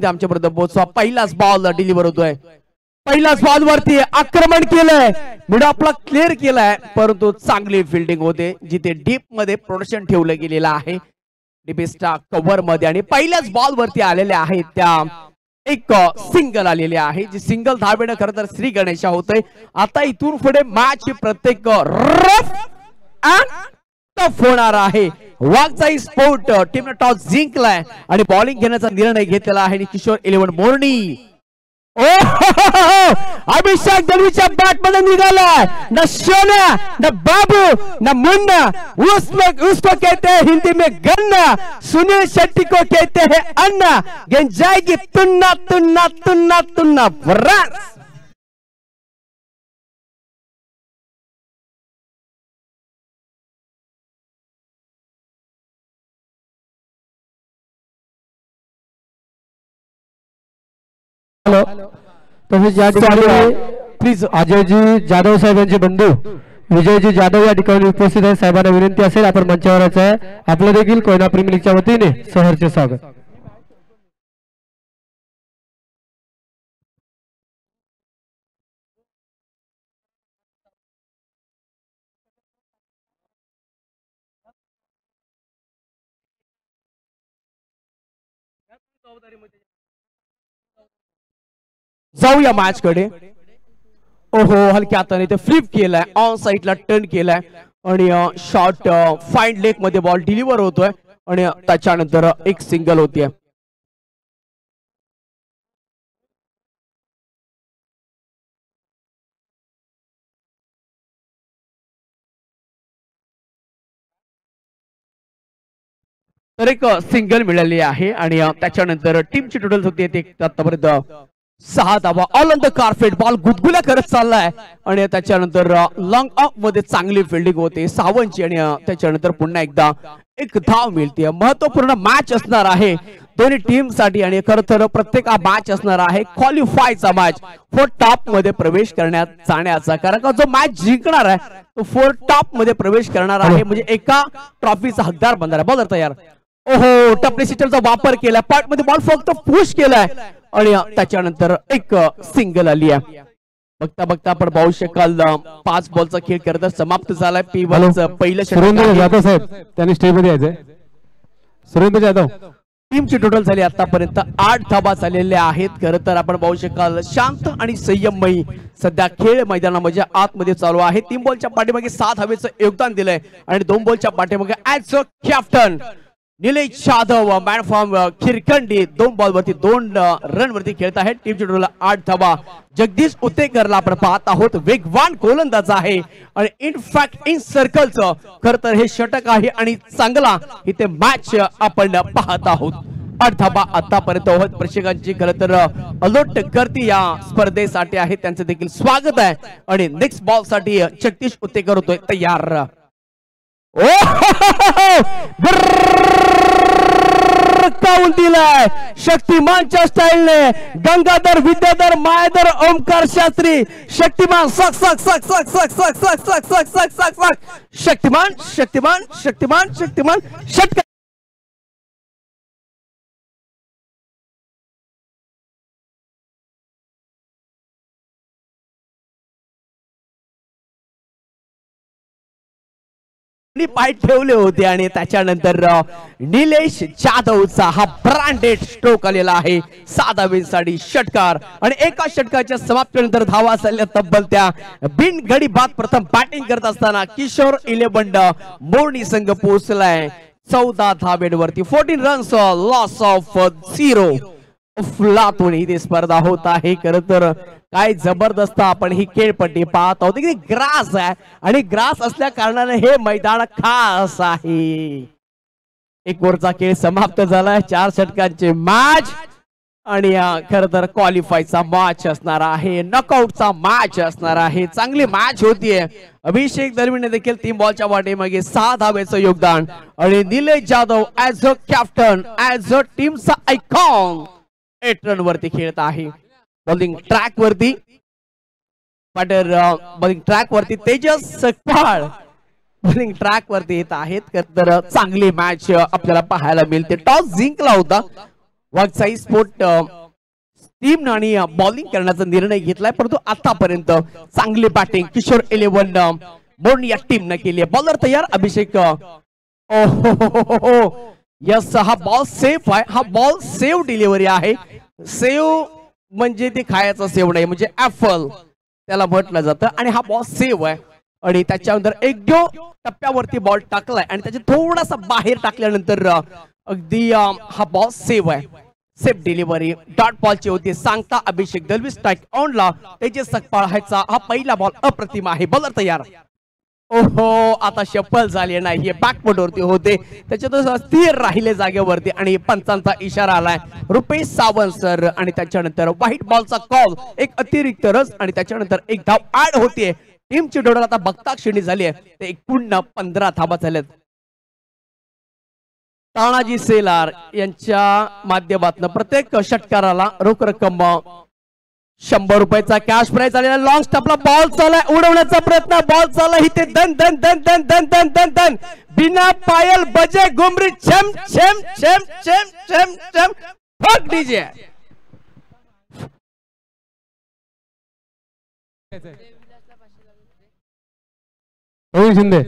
आमच्या पर्यंत पोहोचवा। पहिलाच बॉल डिलिव्हर होतोय, पहिल्याच बॉल वरती आक्रमण केलंय, मिड आपला क्लिअर केलाय, परंतु चांगली फिल्डिंग होते जिथे डीप मध्ये प्रोटेक्शन ठेवलं गेलेलं आहे डीपेस्टा कव्हर मध्ये, आणि पहिल्याच बॉल वरती आलेल्या आहेत त्या एक सिंगल आलेली आहे, जी सिंगल धावेनं खरं तर श्री गणेशा होतोय। आता इथून पुढे मॅच प्रत्येक रफ अँड टफ होणार आहे। वाघजाई स्पोर्ट टीमने टॉस जिंकलाय आणि बॉलिंग घेण्याचा निर्णय घेतलेला आहे आणि किशोर 11 मोरनी अभिषेक दलवीच्या बॅट मध्ये निघालाय, न सोना न बाबू न मुन्ना, उसको कहते हैं हिंदी में गन्ना, सुनील शेट्टी को कहते हैं अन्ना। गेंद जाएगी तुन्ना तुन्ना तुन्ना तुन्ना फ्रांस। तसेच या ठिकाणी प्लीज अजयजी जाधव साहेब यांचे बंधू विजयजी जाधव या ठिकाणी उपस्थित आहे। साहेबांना विनंती असेल आपण मंचावरच आहे, आपलं देखील कोयना प्रीमियर लीगच्या वतीने सहर्ष स्वागत। जाऊया मॅच कडे। ओहो, हलक्या हाताने ते फ्लिप केलाय, ऑन साइडला टर्न केलाय आणि शॉर्ट फाईन लेग मध्ये बॉल डिलिव्हर होतोय आणि त्याच्यानंतर एक सिंगल होतीये। तर एक सिंगल मिळाली आहे आणि त्याच्यानंतर टीमची टोटल होती आतापर्यंत 6 धावा। All on the carpet ball गुदगुल्या करत चाललाय आणि त्याच्यानंतर लॉंग ऑफ मध्ये चांगली फिल्डिंग होते सावंतची आणि त्याच्यानंतर पुन्हा एकदा एक धाव मिळते। महत्वपूर्ण मॅच असणार आहे दोन्ही टीम साठी आणि खरं तर प्रत्येक हा मॅच असणार आहे क्वालिफायचा मॅच, फोर टॉप मध्ये प्रवेश करण्यात जाण्याचा, कारण का जो मॅच जिंकणार आहे तो फोर टॉप मध्ये प्रवेश करणार आहे, म्हणजे एका ट्रॉफीचा हकदार बनणार आहे। बॉलर तयार, ओहो टपले सिस्टमचा वापर केलाय, पार्ट मध्ये बॉल फक्त पुश केलाय आणि त्याच्यानंतर एक सिंगल आली आहे। बघता बघता आपण पाहू शकाल 5 बॉलचा खेळ करता समाप्त झालाय। P1 पहिलं सुरेंद्र जाधव साहेब त्यांनी स्टेज मध्ये यायचंय। सुरेंद्र जाधव टीमची टोटल झाली आतापर्यंत 8 धावा झालेल्या आहेत। खरं तर आपण पाहू शकाल शांत आणि संयममयी सध्या खेळ मैदानामध्ये आतमध्ये चालू आहे। 3 बॉलच्या पाठीमागे 7 धावेचं योगदान दिलंय आणि 2 बॉलच्या पाठीमागे as a captain Nilesh Jadhav man from Khirkandi 2 ball वरती 2 रन वरती खेळत आहेत। टीमची टोटल 8 धावा। जगदीश उतेकरला आपण पाहत आहोत, वेगवान गोलंदाज आहे आणि इनफॅक्ट इन सर्कलचं खर तर हे षटक आहे आणि चांगला इथे मॅच आपण पाहत आहोत। 8 धावा आतापर्यंत होत प्रेक्षकांची खरं तर अलोट गर्दी या स्पर्धेसाठी आहे, त्यांचं देखील स्वागत आहे आणि नेक्स्ट बॉल साठी जगदीश उतेकर होतोय तयार। काउन दिलाय शक्तिमानच्या स्टाईलने, गंगाधर विद्याधर मायाधर ओमकार शास्त्री शक्तिमान सक सक सक सक सक सक सक सक सक सक सक सक शक्तिमान शक्तिमान शक्तिमान शक्तिमान षटकार पाय ठेवले होते आणि त्याच्यानंतर निलेश जाधवचा हा ब्रँडेड स्ट्रोक आलेला आहे 6 धावेसाठी षटकार आणि एका षटकाच्या समाप्तीनंतर धावा झाल्या तब्बल त्या बिनगडी बाद। प्रथम बॅटिंग करत असताना किशोर 11 मोरनी संघ पोहोचलाय 14 धावेवरती 14 रन्स लॉस ऑफ 0 अफलातून ही स्पर्धा होत आहे। खरं तर काय जबरदस्त आपण ही खेळपट्टी पाहत आहोत, ग्रास आहे आणि ग्रास असल्या कारणाने हे मैदान खास आहे। एक ओव्हरचा खेळ समाप्त झालाय, 4 षटकांचे मॅच आणि खरं तर क्वालिफायचा मॅच असणार आहे, नॉकआउटचा मॅच असणार आहे। चांगली मॅच होतीये। अभिषेक दलवीने देखील 3 बॉलच्या वाटेमागे 6 धावेचं योगदान आणि Nilesh Jadhav as a captain as a टीमचा आयकॉन 8 रन वरती खेळत आहे। बॉलिंग ट्रॅक वरती बॉलिंग ट्रॅक वरती तेजस सकपाळ बॉलिंग ट्रॅक वरती येत आहेत। तर चांगली मॅच आपल्याला पाहायला मिळते। टॉस जिंकला होता वाघसाई स्पोर्ट टीम आणि बॉलिंग करण्याचा निर्णय घेतलाय, परंतु आतापर्यंत चांगली बॅटिंग किशोर 11 बोर्न या टीम न केली आहे. बॉलर तयार अभिषेक. यस, हा बॉल सेफ आहे. हा बॉल सेव डिलिव्हरी आहे. सेव म्हणजे ते खायचा सेव नाही, म्हणजे ऍपल त्याला म्हटलं जातं. आणि हा बॉल सेव आहे आणि त्याच्यानंतर एक टप्प्यावरती बॉल टाकलाय आणि त्याच्या थोडासा बाहेर टाकल्यानंतर अगदी हा बॉल सेव आहे. सेफ डिलिव्हरी डॉट बॉलची होती. सांगता अभिषेक दलवी स्ट्राईक ऑनला. तेजस सकपाळ हा पहिला बॉल अप्रतिम आहे. बॉलर तयार. ओहो, आता शफल झाली नाही, बॅकफुट वरती होते, त्याच्यातच स्थिर राहिले जागेवरती आणि पंचांचा इशारा आलाय रुपेश सावंत सर. आणि त्याच्यानंतर व्हाईट बॉलचा कॉल, एक अतिरिक्त रस आणि त्याच्यानंतर एक धाव ऍड होतीये. टीमची टोटल आता बघता क्षणी झाली आहे ते एकूण 15 धावा झाल्यात. तानाजी सेलार यांच्या माध्यमातून प्रत्येक षटकाराला रोख रक्कम 100 रुपयाचा कॅश प्राइज आलेला. लॉंग स्टॉपला बॉल चाललाय, उडवण्याचा प्रयत्न. बॉल चालला इथे दन दन दन दन दन दन दन दन बिना पायल बजे घुमरी छम छम छम छम छम छम फक डीजे. रोहित शिंदे.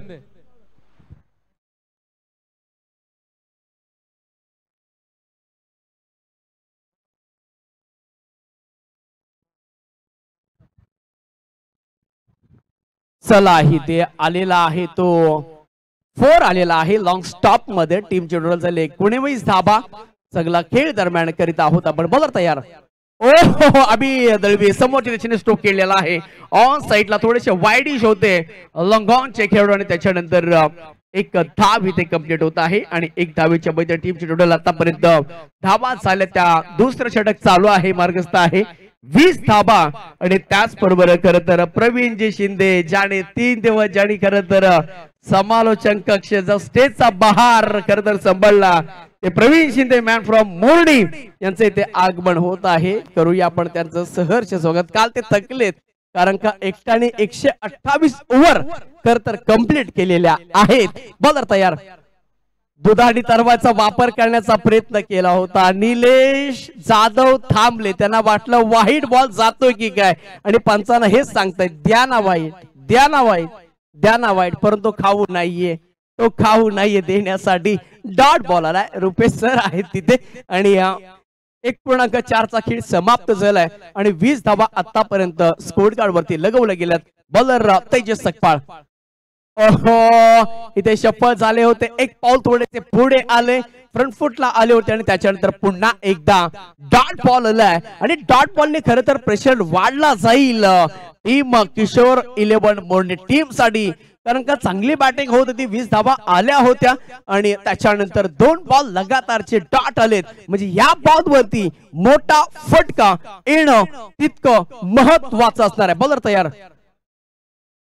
चला इथे आलेला आहे तो 4 आलेला आहे लॉंग स्टॉप मध्ये. टीमचे टोटल झाले 19 धाबा. सगळा खेळ दरम्यान करीत आहोत आपण. बॉलर तयार. ओहो, अभि दळवी समोरच्या दिशेने स्ट्रोक केलेला आहे. ऑन साइडला थोडेसे वाईडिश होते लॉंगॉनचे खेळाडू आणि त्याच्यानंतर एक धाव इथे कंप्लीट होत आहे आणि एक धावेच्या मध्ये टीमचे टोटल आतापर्यंत धावा झाल्या. त्या दुसरं षटक चालू आहे, मार्गस्थ आहे 20 धाबा. आणि त्याचबरोबर खर तर प्रवीणजी शिंदे ज्याने 3 दिवस ज्याने खर तर समालोचन कक्ष स्टेजचा बहार खर तर सांभाळला ते प्रवीण शिंदे मॅन फ्रॉम मोर्नी यांचं इथे आगमन होत आहे. करूया आपण त्यांचं सहर्ष स्वागत. काल ते थकलेत कारण का एकट्याने 128 ओव्हर खर तर कंप्लीट केलेल्या आहेत. बॉलर तयार. दुधाडी तलवारचा वापर करण्याचा प्रयत्न केला होता. निलेश जाधव थांबले, त्यांना वाटलं व्हाईट बॉल जातोय की काय आणि पंचांना हेच सांगतायत द्या ना वाईट, द्या ना वाईट, द्या ना वाईट, परंतु खाऊ नाहीये, तो खाऊ नाहीये देण्यासाठी डॉट बॉल आलाय. रुपेश सर आहेत तिथे आणि 1.4 चा खेळ समाप्त झालाय आणि 20 धावा आतापर्यंत स्कोर कार्ड वरती लगवल्या गेल्यात. बॉलर तेजस सकपाळ. ओहो, इथे शफल झाले होते. एक पाऊल थोडेसे पुढे आले, फ्रंट फुटला आले होते आणि त्याच्यानंतर पुन्हा एकदा डॉट बॉल आलाय आणि डॉट बॉलने खरं तर प्रेशर वाढला जाईल टीम किशोर 11 मोर्नी टीम साठी. कारण का चांगली बॅटिंग होत होती, 20 धावा आल्या होत्या आणि त्याच्यानंतर 2 बॉल लगातारचे डॉट आलेत. म्हणजे या बॉल वरती मोठा फटका येणं तितकं महत्वाचं असणार आहे. बॉलर तयार.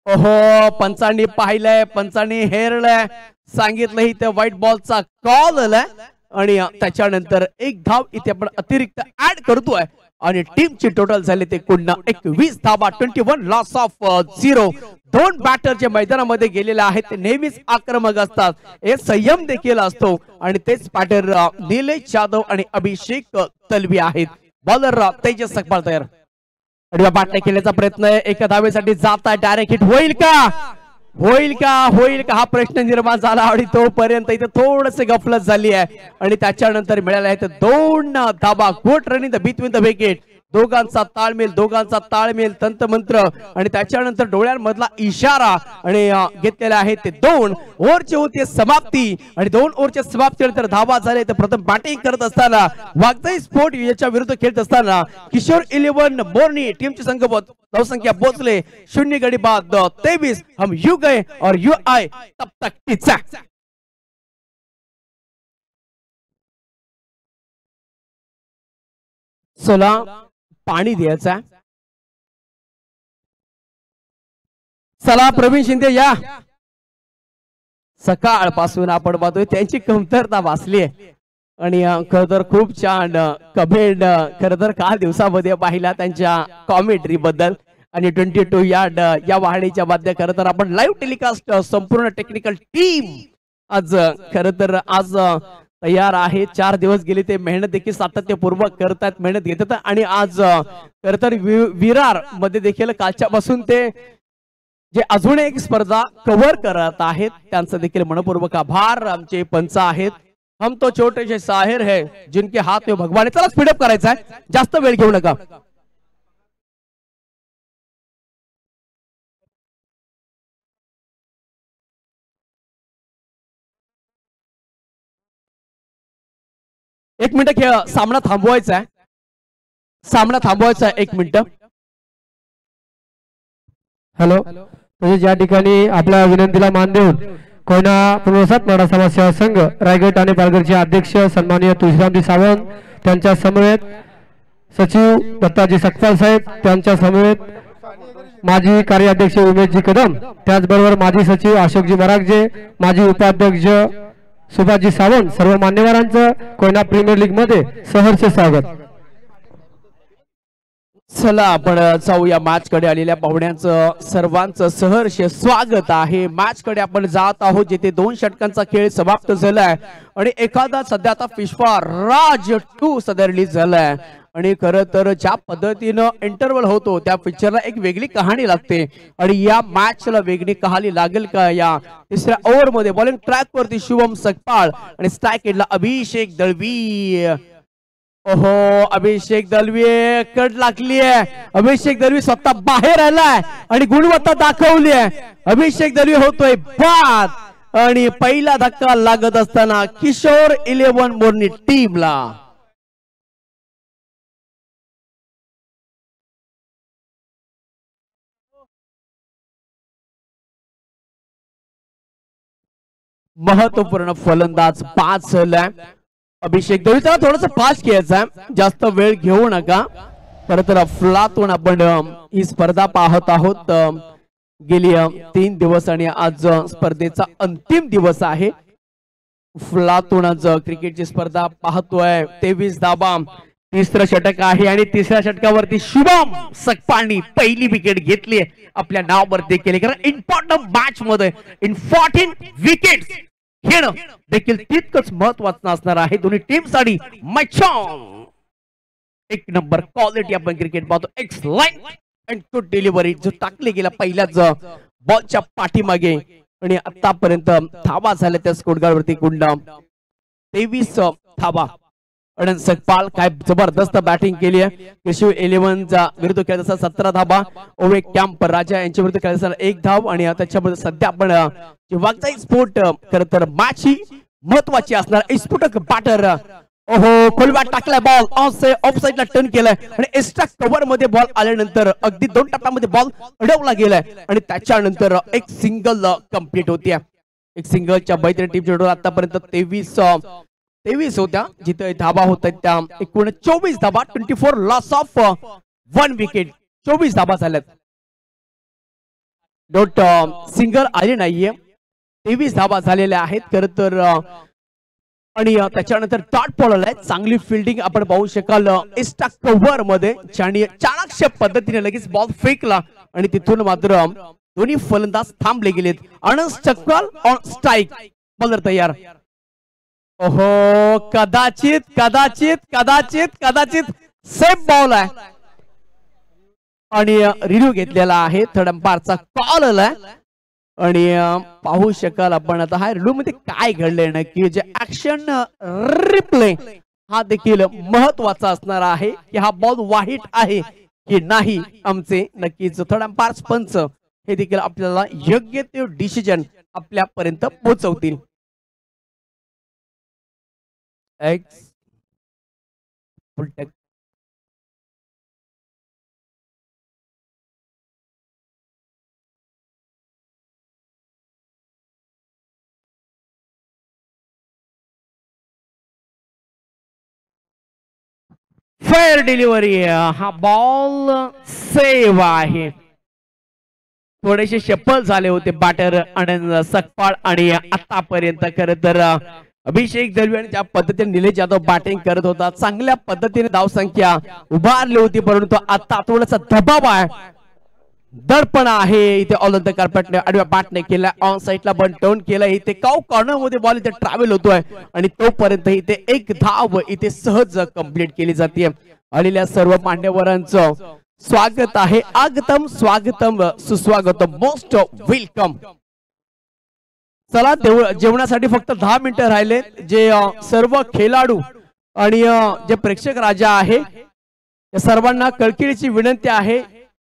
ओहो, पंचांनी पाहिलंय, पंचांनी हेरलंय, सांगितलं इथे व्हाईट बॉलचा कॉल आलाय आणि त्याच्यानंतर एक धाव इथे आपण अतिरिक्त ऍड करतोय आणि टीमची टोटल झाले ते पुन्हा 21 धावा. 21 लॉस ऑफ 0. 2 बॅटरच्या मैदानामध्ये गेलेले आहेत, ते नेहमीच आक्रमक असतात, एक संयम देखील असतो आणि तेच बॅटर निलेश जाधव आणि अभिषेक तलवी आहेत. बॉलर तेजस सकपाळ तयार. बाटल्या केल्याचा प्रयत्न एका धावेसाठी जात आहे. डायरेक्ट हिट होईल का, होईल का, होईल का हा प्रश्न निर्माण झाला आणि तोपर्यंत इथे थोडसे गफलत झाली आहे आणि त्याच्यानंतर मिळाले आहेत 2 धाबा. Good run in the between the wicket. दोघांचा ताळमेल तंत्रमंत्र आणि त्याच्यानंतर डोळ्यांमधला इशारा आणि घेतलेले आहेत ते 2 ओव्हरची होती समाप्ती आणि 2 ओव्हरच्या समाप्तीनंतर धावा झाले. तर प्रथम बॅटिंग करत असताना वाघजाई स्पोर्ट याच्या विरुद्ध खेळत असताना किशोर 11 मोर्नी टीमची धावसंख्या पोहोचले 0 गडी बाद 23. हम यू गए और यू आए तब तक पिच्चा. चला पाणी द्यायचं. चला प्रवीण शिंदे या. सकाळपासून आपण पाहतोय त्यांची कमतरता भासली आहे आणि खरं तर खूप छान कमेंट खरं तर काल दिवसामध्ये पाहिला त्यांच्या कॉमेंट्री बद्दल आणि 22 यार्ड या वाहणीच्या मध्ये खरं तर आपण लाईव्ह टेलिकास्ट संपूर्ण टेक्निकल टीम आज खरं तर आज तयार आहे. 4 दिवस गेले ते मेहनत देखील सातत्यपूर्वक करतात, मेहनत घेतात आणि आज खरं तर विरार मध्ये देखील कालच्यापासून ते जे अजून एक स्पर्धा कव्हर करत आहेत त्यांचा देखील मनपूर्वक आभार. आमचे पंच आहेत. हम तो छोटे से साहिर है जिनके हाथ में भगवान है. चला स्पीडअप करायचा आहे, जास्त वेळ घेऊ नका. एक मिनिट खेळ, सामना थांबवायचा आहे, सामना थांबवायचा आहे 1 मिनिट. हॅलो, तसेच या ठिकाणी आपल्या विनंतीला मान देऊन कोयना पुनर्वसन मराठा समाज सेवा संघ रायगड आणि पालघरचे अध्यक्ष सन्माननीय तुळशीरामजी सावंत, त्यांच्या समवेत सचिव दत्ताजी सकपाल साहेब, त्यांच्या समवेत माजी कार्याध्यक्ष उमेशजी कदम, त्याचबरोबर माजी सचिव अशोकजी मरागजे, माजी उपाध्यक्ष सुभाषजी सावंत, सर्व मान्यवरांचं कोयना प्रीमियर लीग मध्ये सहर्ष स्वागत. चला आपण जाऊया मॅच कडे. आलेल्या पाहुण्यांचं सर्वांचं सहर्ष स्वागत आहे. मॅच कडे आपण जात आहोत जिथे 2 षटकांचा खेळ समाप्त झालाय आणि एखादा सध्या आता फिफा राज 2 सध्या रिलीज झालाय आणि खरं तर ज्या पद्धतीनं इंटरव्हल होतो त्या पिक्चरला एक वेगळी कहाणी लागते आणि या मॅचला वेगळी कहाणी लागेल का? या तिसऱ्या ओव्हर मध्ये बॉलिंग ट्रॅक वरती शुभम सकपाळ आणि स्ट्राईक एंडला अभिषेक दळवी. ओहो, अभिषेक दळवी कट लागली आहे. अभिषेक दळवी स्वतः बाहेर आलाय आणि गुणवत्ता दाखवली आहे. अभिषेक दळवी होतोय बाद आणि पहिला धक्का लागत असताना किशोर 11 मोर्नी टीमला. महत्वपूर्ण फलंदाज बाद झालाय. अभिषेक दळवी त्याला थोडस फास्ट खेळायचं, जास्त वेळ घेऊ नका. खरं तर अफलातून आपण ही स्पर्धा पाहत आहोत गेली 3 दिवस आणि आज स्पर्धेचा अंतिम दिवस आहे. अफलातून आज क्रिकेटची स्पर्धा पाहतोय. 23 धाबा, तिसरं षटक आहे आणि तिसऱ्या षटकावरती शुभम सकपाळनी पहिली विकेट घेतली आपल्या नावावरती केली. कारण इम्पॉर्टंट मॅच मध्ये इम्पॉर्टंट विकेट खेळणं देखील तितकंच महत्वाचं असणार आहे दोन्ही टीम साठी. एक नंबर क्वालिटी आपण क्रिकेट पाहतो. एक्सलेंट अँड गुड डिलिव्हरी जो टाकले गेला पहिल्याच बॉलच्या पाठीमागे आणि आतापर्यंत धावा झाल्या त्या स्कोरगावरती कुंड 23 धावा. अनंत सकपाळ काय जबरदस्त बॅटिंग केली आहे. केशव 11 विरुद्ध खेळत असताना 17 धावा. ओवे कॅम्प राजा यांच्या विरुद्ध खेळत असताना 1 धाव आणि त्याच्यामध्ये सध्या आपण वागचा स्फोट खरं तर मॅच ही महत्वाची असणार. स्फोटक बॅटर, ओहो खोलवाट टाकलाय बॉल, ऑफ साइडला टर्न केलाय आणि एक्स्ट्रा कव्हर मध्ये बॉल आल्यानंतर अगदी 2 टप्प्यामध्ये बॉल अडवला गेलाय आणि त्याच्यानंतर एक सिंगल कंप्लीट होती. एक सिंगलच्या बैठक टीमच्या टोटल आतापर्यंत 23 होत्या, जिथे धाबा होत आहेत त्या एकूण 24 धाबा. 24 लॉस ऑफ 1 विकेट, 24 धाबा झाल्यात. डॉट सिंगल आले नाहीये, 23 धाबा झालेल्या आहेत खर तर. आणि त्याच्यानंतर डॉट पडलाय. चांगली फिल्डिंग आपण पाहू शकाल एक्स्ट्रा कव्हर मध्ये. चाणक्य पद्धतीने लगेच बॉल फेकला आणि तिथून मात्र दोन्ही फलंदाज थांबले गेलेत. अनंत सकपाळ ऑन स्ट्राईक, बॉलर तयार. ओहो, कदाचित कदाचित कदाचित कदाचित सेफ बॉल आहे आणि रिव्ह्यू घेतलेला आहे. थर्ड अंपायरचा कॉल आलाय आणि पाहू शकाल आपण आता हा रिव्ह्यू मध्ये काय घडलंय नक्की. जे ऍक्शन रिप्ले हा देखील महत्वाचा असणार आहे की हा बॉल वाईट आहे की नाही. आमचे नक्कीच थर्ड अंपायर पंच हे देखील आपल्याला योग्य ते डिसिजन आपल्यापर्यंत पोहोचवतील. फेअर डिलिव्हरी, हा बॉल सेव आहे. थोडेसे शफल झाले होते बॅटर अनंत सकपाळ आणि आतापर्यंत खरं तर अभिषेक दळवी आणि त्या पद्धतीने निलेश यादव बॅटिंग करत होता. चांगल्या पद्धतीने धावसंख्या उभारली होती, परंतु आता थोडासा दबाव आहे. दडपण आहे इथे ऑल द कार्पेटने आडव्या बॅटने केला, ऑन साइडला बन टर्न केला, इथे काउ कॉर्नर मध्ये बॉल इथे ट्रॅव्हल होतोय आणि तोपर्यंत इथे एक धाव इथे सहज कंप्लीट केली जाते। आलेल्या सर्व मान्यवरांचं स्वागत आहे, आगतम स्वागतम सुस्वागतम, मोस्ट वेलकम। चला जेवणासाठी फक्त 10 मिनिटं राहिले। जे सर्व खेळाडू आणि जे प्रेक्षक राजा आहे या सर्वांना कळकळीची विनंती आहे,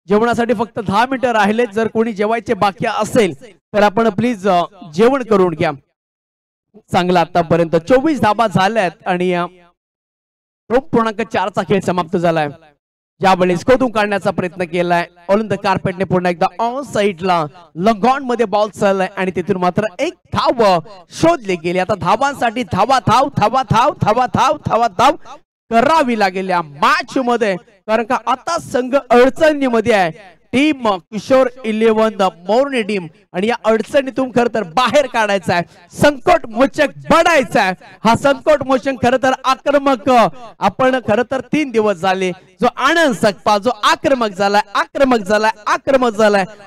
जेवणासाठी फक्त 10 मिनिटं राहिले। जर कोणी जेवायचे बाकी असेल तर आपण प्लीज जेवण करून घ्या। चांगला आतापर्यंत 24 धाबा झाल्यात आणि 2.4 चा खेळ समाप्त झालाय। ज्यावेळी स्कोरतून काढण्याचा प्रयत्न केलाय ऑन द कार्पेटने पुन्हा एकदा ऑन साइडला लंगॉन मध्ये बॉल चाललाय आणि तिथून मात्र एक धाव शोधली गेली। आता धावांसाठी धावा धाव धावा धाव धावा धाव धावा धाव करावी लागेल या मॅच मध्ये, कारण का आता संघ अडचणीमध्ये आहे। टीम किशोर 11 मोर्ने टीम आणि या अडचणीतून खरं तर बाहेर काढायचा आहे, संकट मोचक बनायचा आहे। हा संकट मोचक खरं तर आक्रमक आपण खरं तर 3 दिवस झाले जो आनंद सकपा जो आक्रमक झालाय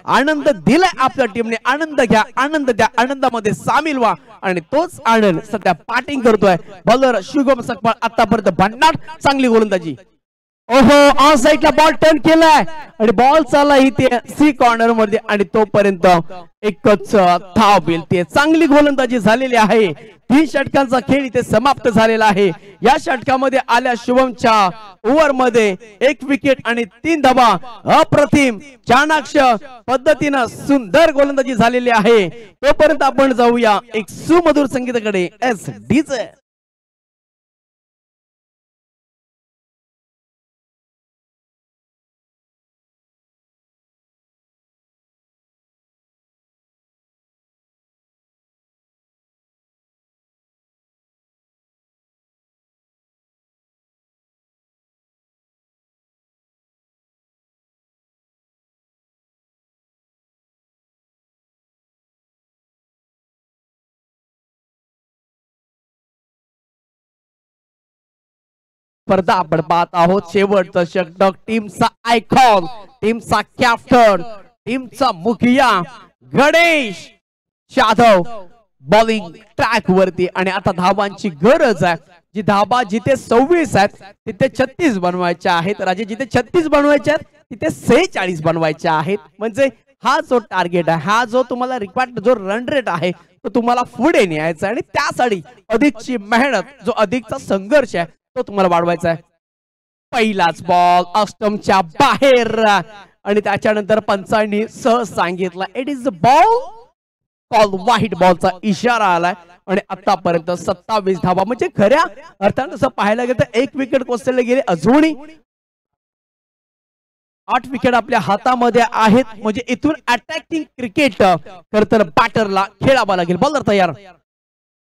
आनंद दिलाय आपल्या टीमने। आनंद घ्या, आनंद द्या, आनंदामध्ये सामील व्हा आणि तोच आनंद सध्या बॅटिंग करतोय बॉलर शुभम सकपाळ। आतापर्यंत भन्नाट चांगली गोलंदाजी, ओहो ऑन साइडला बॉल टर्न केलाय आणि बॉल चालला इथे सी कॉर्नर मध्ये आणि तोपर्यंत एकच धाव मिळते। चांगली गोलंदाजी झालेली आहे। 3 षटकांचा खेळ इथे समाप्त झालेला आहे। या षटकामध्ये आल्या शुभमच्या ओव्हर मध्ये 1 विकेट आणि 3 धावा, अप्रतिम चाणाक्ष पद्धतीने सुंदर गोलंदाजी झालेली आहे। तोपर्यंत आपण जाऊया एक सुमधुर संगीताकडे। एस डीजे स्पर्धा आपण पाहत आहोत। शेवटचा षटक, टीमचा आयकॉन, टीमचा कॅप्टन, टीमचा मुखिया गणेश जाधव बॉलिंग ट्रॅक वरती आणि आता धावांची गरज आहे। जी धावा जिथे 26 आहेत तिथे 36 बनवायच्या आहेत राजे, जिथे 36 बनवायच्या आहेत तिथे 46 बनवायच्या आहेत। म्हणजे हा जो टार्गेट आहे, हा जो तुम्हाला रिक्वायर्ड जो रन रेट आहे तो तुम्हाला पुढे न्यायचा आणि त्यासाठी अधिकची मेहनत, जो अधिकचा संघर्ष आहे तो तुम्हाला वाढवायचा आहे। पहिलाच बॉल अष्टमच्या बाहेर आणि त्याच्यानंतर पंचांनी सहज सांगितला it is a ball, call white बॉलचा इशारा आलाय आणि आतापर्यंत 27 धावा, म्हणजे खऱ्या अर्थाने जसं पाहायला गेलं तर 1 विकेट कोसळले गेले, अजूनही 8 विकेट आपल्या हातामध्ये आहेत। म्हणजे इथून अटॅकिंग क्रिकेट खरं तर बॅटरला खेळावा लागेल। बॉलर तयार,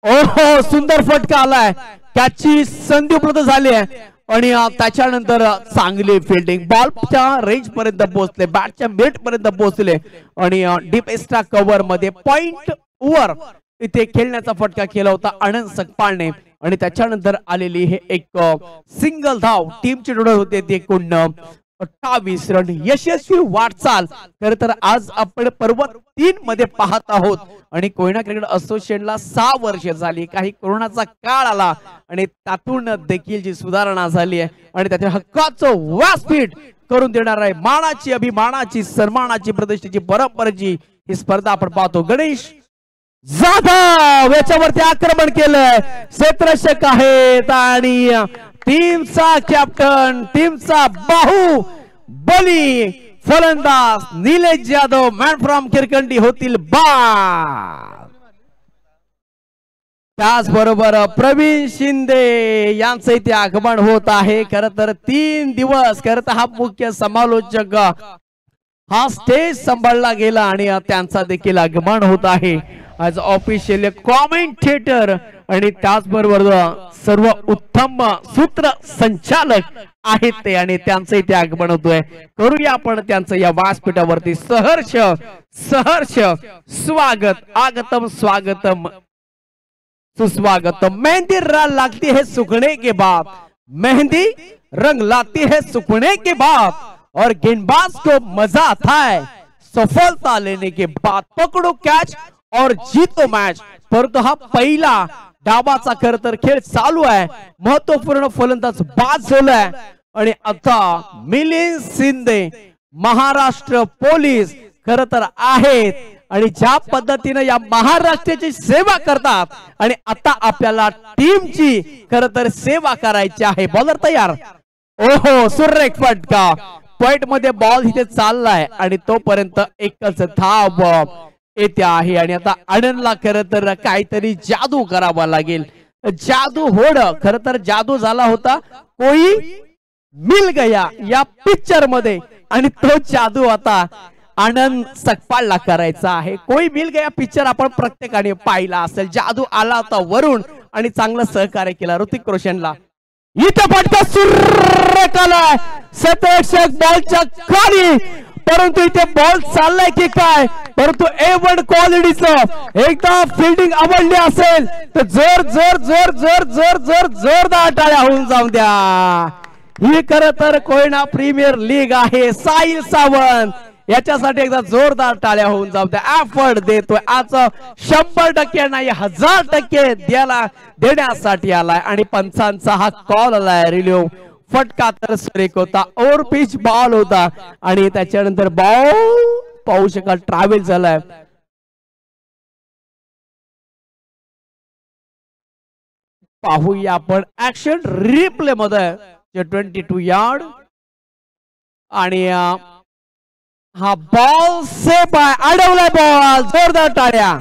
ओहो सुंदर फटका आलाय, त्याची संधी उपलब्ध झाली आहे आणि त्याच्यानंतर चांगली फिल्डिंग, बॉलच्या रेंज पर्यंत पोहोचले, बॅटच्या मिड पर्यंत पोहोचले आणि डीप एक्स्ट्रा कव्हर मध्ये पॉइंट ओव्हर इथे खेळण्याचा फटका केला होता आनंद सकपाळने आणि त्याच्यानंतर आलेली हे एक सिंगल धाव टीमची टोटल होते ते 28 रन। यशस्वी वाटचाल खरं तर आज आपण पर्व 3 मध्ये पाहत आहोत आणि कोयना क्रिकेट असोसिएशनला 6 वर्ष झाली। काही कोरोनाचा काळ आला आणि त्यातून देखील जी सुधारणा झाली आहे आणि त्याच्या हक्काचं व्यासपीठ करून देणार आहे, मानाची, अभिमानाची, सन्मानाची, प्रतिष्ठेची, परंपरेची ही स्पर्धा आपण पाहतो। गणेश जाधव याच्यावरती आक्रमण केलंय, क्षेत्ररक्षक आहेत आणि टीमचा कॅप्टन, टीमचा बाहू बली फलंदाज निलेश जाधव मॅन फ्रॉम किरकंडी होतील बाद। त्याचबरोबर प्रवीण शिंदे यांचं इथे आगमन होत आहे। खरं तर 3 दिवस खरं तर हा मुख्य समालोचक हा स्टेज सांभाळला गेला आणि त्यांचा देखील आगमन होत आहे ॲज ऑफिशियल कॉमेंटेटर आणि त्याचबरोबर सर्व उत्तम सूत्र संचालक आहेत ते आणि त्यांचं इथे आगमन होतोय। करूया आपण त्यांचं या व्यासपीठावरती सहर्ष सहर्ष स्वागत, आगतम स्वागतम सुस्वागतम। मेहंदी रंग लागती है सूखने के बाद, मेहंदी रंग लाती है सूखने के बाद और गेंदबाज को मजा आता है सफलता लेने के बाद पकड़ो कैच और जीतो मैच। परंतु हा पहिला डाबाचा खर तर खेळ चालू आहे, महत्वपूर्ण फलंदाज बाद झालाय आणि आता मिलिंद शिंदे महाराष्ट्र पोलीस खर तर आहेत आणि ज्या पद्धतीने या महाराष्ट्राची सेवा करतात आणि आता आपल्याला टीमची खर तर सेवा करायची आहे। बॉलर तयार, ओहो सुरेख फटका, पॉइंट मध्ये बॉल इथे चाललाय आणि तोपर्यंत एकच धाव येते आहे आणि आता आनंदला खर तर काहीतरी जादू करावा लागेल। जादू होड खर तर जादू झाला होता कोई मिल गया या पिक्चर मध्ये आणि तो जादू आता आनंद सकपाळला करायचा आहे। कोई मिल गया पिक्चर आपण प्रत्येकाने पाहिला असेल, जादू आला होता वरून आणि चांगलं सहकार्य केला ऋतिक रोशनला। इथे फटका सुरेख आलाय सतरक्षक बॉलच्या खाली, परंतु इथे बॉल चाललाय की काय, परंतु A1 क्वालिटीचं एकदा फिल्डिंग आवडली असेल तर जोर जोर जोर जोर जोर जोर जोरदार टाळ्या होऊन जाऊन द्या। ही खरं तर कोयना प्रीमियर लीग आहे, साहिल सावंत याच्यासाठी एकदा जोरदार टाळ्या होऊन जाऊ द्या। एफर्ट देतोय आज 100% नाही 1000% देण्यासाठी आलाय आणि पंचांचा हा कॉल आलाय रिलीव। फटका तर सुरेख होता, ओव्हर पिच बॉल होता आणि त्याच्यानंतर बॉल पाहू शकाल ट्रॅव्हल झालाय। पाहूया आपण ऍक्शन रिप्ले मध्ये 22 यार्ड आणि हा बॉल सेफ आहे, अडवलाय बॉल, जोरदार टाळ्या।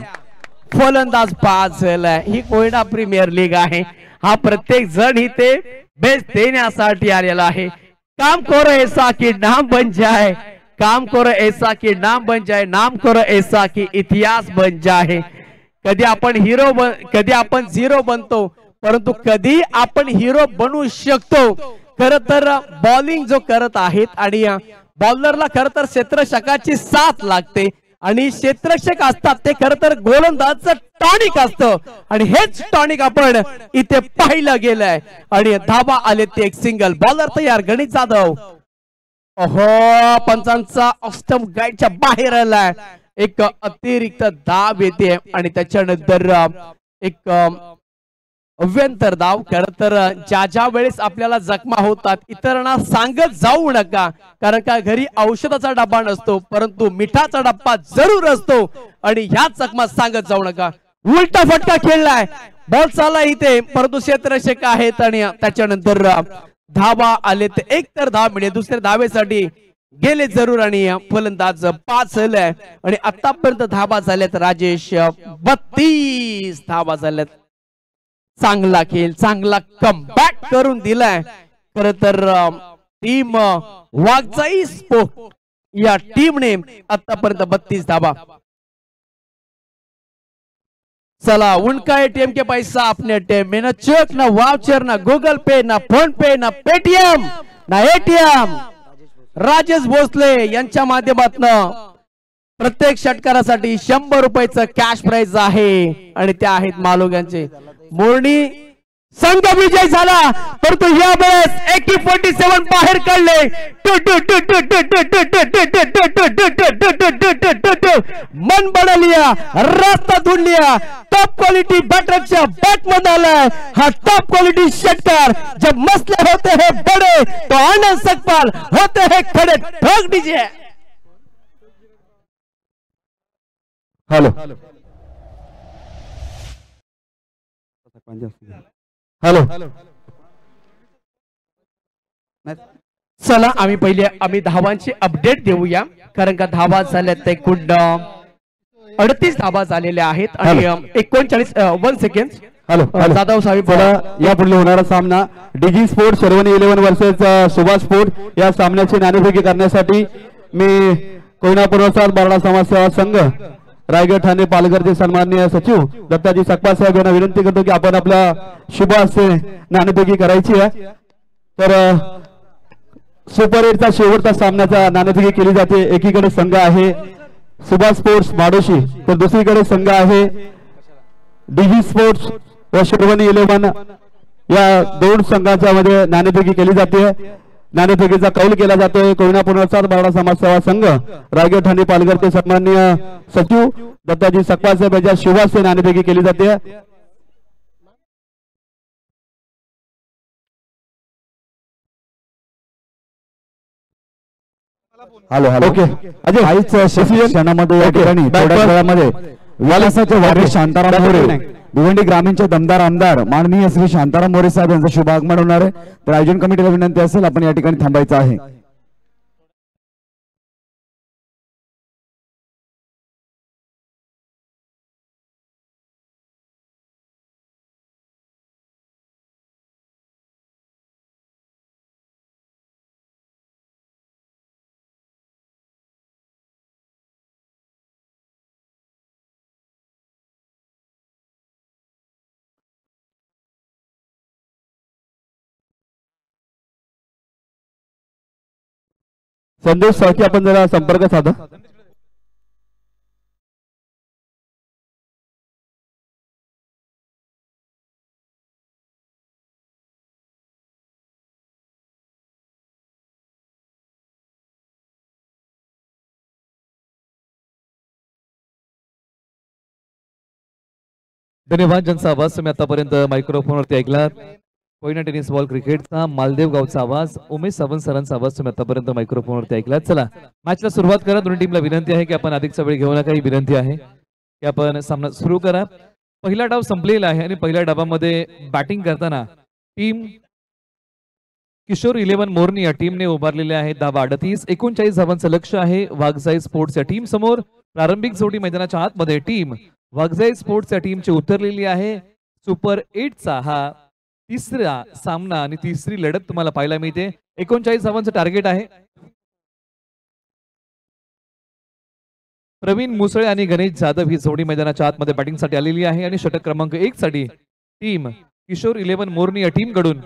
फलंदाज बाद झालाय। ही कोयना प्रीमियर लीग आहे, हा प्रत्येक जण इथे बेस्ट देण्यासाठी आलेला आहे। काम करो ऐसा कि नाम बन जाए, काम करो ऐसा कि नाम बन जाए, नाम करो ऐसा कि इतिहास बन जाए। कधी आपण हिरो कधी आपण झिरो बनतो, परंतु कधी आपण हिरो बनू शकतो। खर तर बॉलिंग जो करत आहेत आणि बॉलरला खर तर क्षेत्ररक्षकाची साथ लागते आणि क्षेत्ररक्षक असतात ते खर तर गोलंदाजचं टॉनिक असतं आणि हेच टॉनिक आपण इथे पाहिलं गेलंय आणि धाबा आले ते एक सिंगल। बॉलर तयार गणित जाधव, ओहो पंचांचा ऑस्टम गाईडच्या बाहेर आलाय, एक अतिरिक्त धाव येते आणि त्याच्यानंतर एक अभ्यंतर धाव। खर तर ज्या वेळेस आपल्याला जखमा होतात इतरांना सांगत जाऊ नका, कारण का घरी औषधाचा डब्बा नसतो परंतु मिठाचा डब्बा जरूर असतो आणि ह्या जखमा सांगत जाऊ नका। उलटा फटका खेळलाय, बॉल चालला इथे परंतु क्षेत्ररक्षक आहेत आणि त्याच्यानंतर धावा आले ते एक तर धाव मिळेल, दुसऱ्या धावेसाठी गेले जरूर आणि फलंदाज पाच झालाय आणि आतापर्यंत धावा झाल्यात राजेश 32 धावा झाल्यात। चांगला खेळ, चांगला कमबॅक करून दिलाय खर तर टीम वाघजाई स्पोर्ट या टीमने आतापर्यंत 32 धावा। चला उनका एटीएम के पैसा अपने एटीएम में, ना चेक ना वाउचर ना गूगल पे ना फोन पे ना पेटीएम ना एटीएम। राजेश भोसले यांच्या माध्यमातून प्रत्येक षटकारासाठी 100 रुपयाचं कॅश प्राइज आहे आणि त्या आहेत मालोग यांचे। मोरणी संघ विजय झाला परंतु या वेळेस AK-47 बाहेर काढले, मन बना लिया, रास्ता ढूंढ लिया, टॉप क्वालिटी बैटरच्या बॅट मध्ये आलाय हा टॉप क्वालिटी षटकार। जब मसले होते हैं बड़े तो आनंद सकपाल होते हैं खड़े, ठोक दीजिए। हेलो हेलो चला आम्ही धावांची अपडेट देऊया, कारण का धावा झाल्या ते कुंड 38 धावा झालेल्या आहेत आणि 39 1 सेकंड। हॅलो जाधव साहेब या पुढे होणारा सामना डीजी स्पोर्ट शर्वणी 11 वर्सेस सुभाष स्पोर्ट या सामन्याची नाणेफेकी करण्यासाठी मी कोयना पूर्वसाद बारडा समाजसेवा संघ रायगड ठाणे पालघरचे सन्माननीय सचिव दत्ताजी सकपाळ साहेब यांना विनंती करतो की आपण आपल्या शुभ हस्ते नाणेफेकी करायची आहे। तर सुपर 8चा शेवटचा सामन्याचा नाणेफेकी केली जाते। एकीकडे संघ आहे सुभाष स्पोर्ट्स माडोशी तर दुसरीकडे संघ आहे डीजी स्पोर्ट्स व शर्वणी 11 या दोन संघांच्या मध्ये नाणेफेकी केली जाते। नाणेफेकीचा कौल केला जातोय. कोयना पुनर्वसन मराठा समाजसेवा संघ रायगड ठाणे पालघरचे सन्माननीय सचिव दत्ताजी सकपाल साहेब यांच्या शुभास्ते नाणेफेकी केली जाते. हॅलो हॅलो ओके अजय काहीच क्षणामध्ये या ठिकाणी थोड्या वेळामध्ये विलासाचे वारे शांताराम मोरे भिवंडी ग्रामीणचे दमदार आमदार माननीय श्री शांताराम मोरे साहेब यांचं शुभ आगमन होणार आहे. तर आयोजन कमिटीला विनंती असेल आपण या ठिकाणी थांबायचं आहे. संदेश सारखी आपण जरा संपर्क साधा. धन्यवाद ज्यांचा आवाज तुम्ही आतापर्यंत मायक्रोफोनवरती ऐकला. कोयना टेनिस बॉल क्रिकेटचा मालदेव गावचा आवाज, उमेश सावंत सरांचा आवाज तुम्ही आतापर्यंत मायक्रोफोनवरती ऐकला. चला मॅचला सुरुवात करा. दोन्ही टीमला विनंती आहे की आपण अधिकचा वेळ घेऊ नका. ही विनंती आहे की आपण सामना सुरू करा. पहिला डाव संपलेला आहे आणि पहिल्या डावामध्ये बॅटिंग करताना टीम किशोर 11 मोरनी या टीमने उभारलेले आहे. धावा 38, 39 धावांचं लक्ष आहे वाघजाई स्पोर्ट्स या टीम समोर. प्रारंभिक जोडी मैदानाच्या आतमध्ये टीम वाघजाई स्पोर्ट्स या टीमची उतरलेली आहे. सुपर 8चा हा तिसरा सामना आणि तिसरी लढत तुम्हाला पाहायला मिळते. 39 धावांचं टार्गेट आहे. प्रवीण मुसळे आणि गणेश जाधव ही जोडी मैदानाच्या आतमध्ये बॅटिंगसाठी आलेली आहे आणि षटक क्रमांक 1 साठी टीम किशोर 11 मोरनी या टीम कडून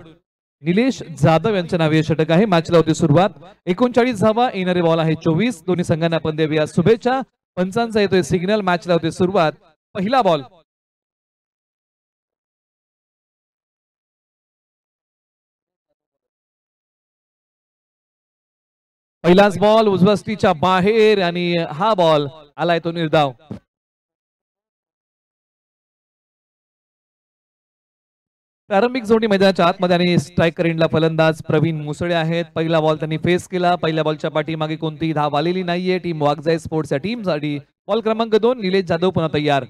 निलेश जाधव यांच्या नावे षटक आहे. मॅचला होती सुरुवात. 39 धावा, येणारे बॉल आहे 24. दोन्ही संघांना आपण देऊया शुभेच्छा. पंचांचा येतोय सिग्नल. मॅचला होती सुरुवात. पहिला बॉल पहिलाच बॉल उजवस्तीच्या बाहेर आणि हा बॉल आलाय तो निर्धाव. प्रारंभिक जोडी मैदानाच्या आतमध्ये आणि स्ट्रायकर एंडला फलंदाज प्रवीण मुसळे आहेत. पहिला बॉल त्यांनी फेस केला. पहिल्या बॉलच्या पाठीमागे कोणतीही धाव आलेली नाहीये. टीम वाघजाई स्पोर्ट्स या टीम साठी बॉल क्रमांक 2 निलेश जाधव पुन्हा तयार.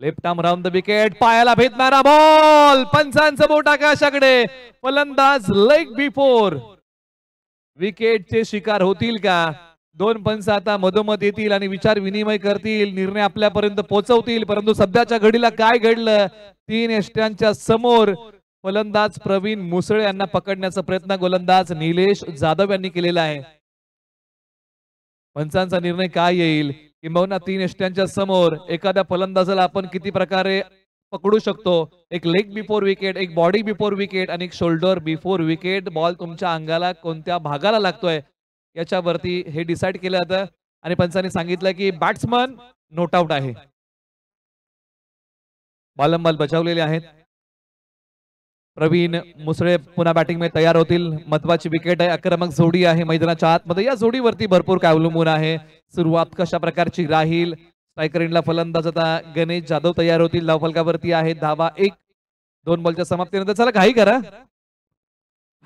Left arm round the wicket. पायाला भेटणारा बॉल. पंचांचं बोट आकाशाकडे. फलंदाज लेग बिफोर. विकेटचे शिकार होतील का? दोन पंच आता मधोमध येतील आणि विचार विनिमय करतील. निर्णय आपल्यापर्यंत पोहोचवतील. परंतु सध्याच्या घडीला काय घडलं? 3 यष्ट्यांच्या समोर फलंदाज प्रवीण मुसळे यांना पकडण्याचा प्रयत्न गोलंदाज निलेश जाधव यांनी केलेला आहे. पंचांचा निर्णय काय येईल? किंबहुना 3 यष्ट्यांच्या समोर एखाद्या फलंदाजाला आपण किती प्रकारे पकडू शकतो? एक लेग बिफोर विकेट, एक बॉडी बिफोर विकेट आणि एक शोल्डर बिफोर विकेट. बॉल तुमच्या अंगाला कोणत्या भागाला लागतोय याच्यावरती हे डिसाइड केलं जातं आणि पंचांनी सांगितलं की बॅट्समन नोट आउट आहे. बॉल बचावलेले आहेत. प्रवीण मुसळे पुन्हा बॅटिंग मध्ये तयार होतील. महत्वाची विकेट आहे. आक्रमक जोडी आहे मैदानाच्या आतमध्ये. या जोडीवरती भरपूर काय अवलंबून आहे. सुरुवात कशा प्रकारची राहील? स्ट्रायकर एंडला फलंदाज आता गणेश जाधव तयार होतील. धावफलकावरती आहे धावा 1. 2 बॉलच्या समाप्तीनंतर चला घाई करा.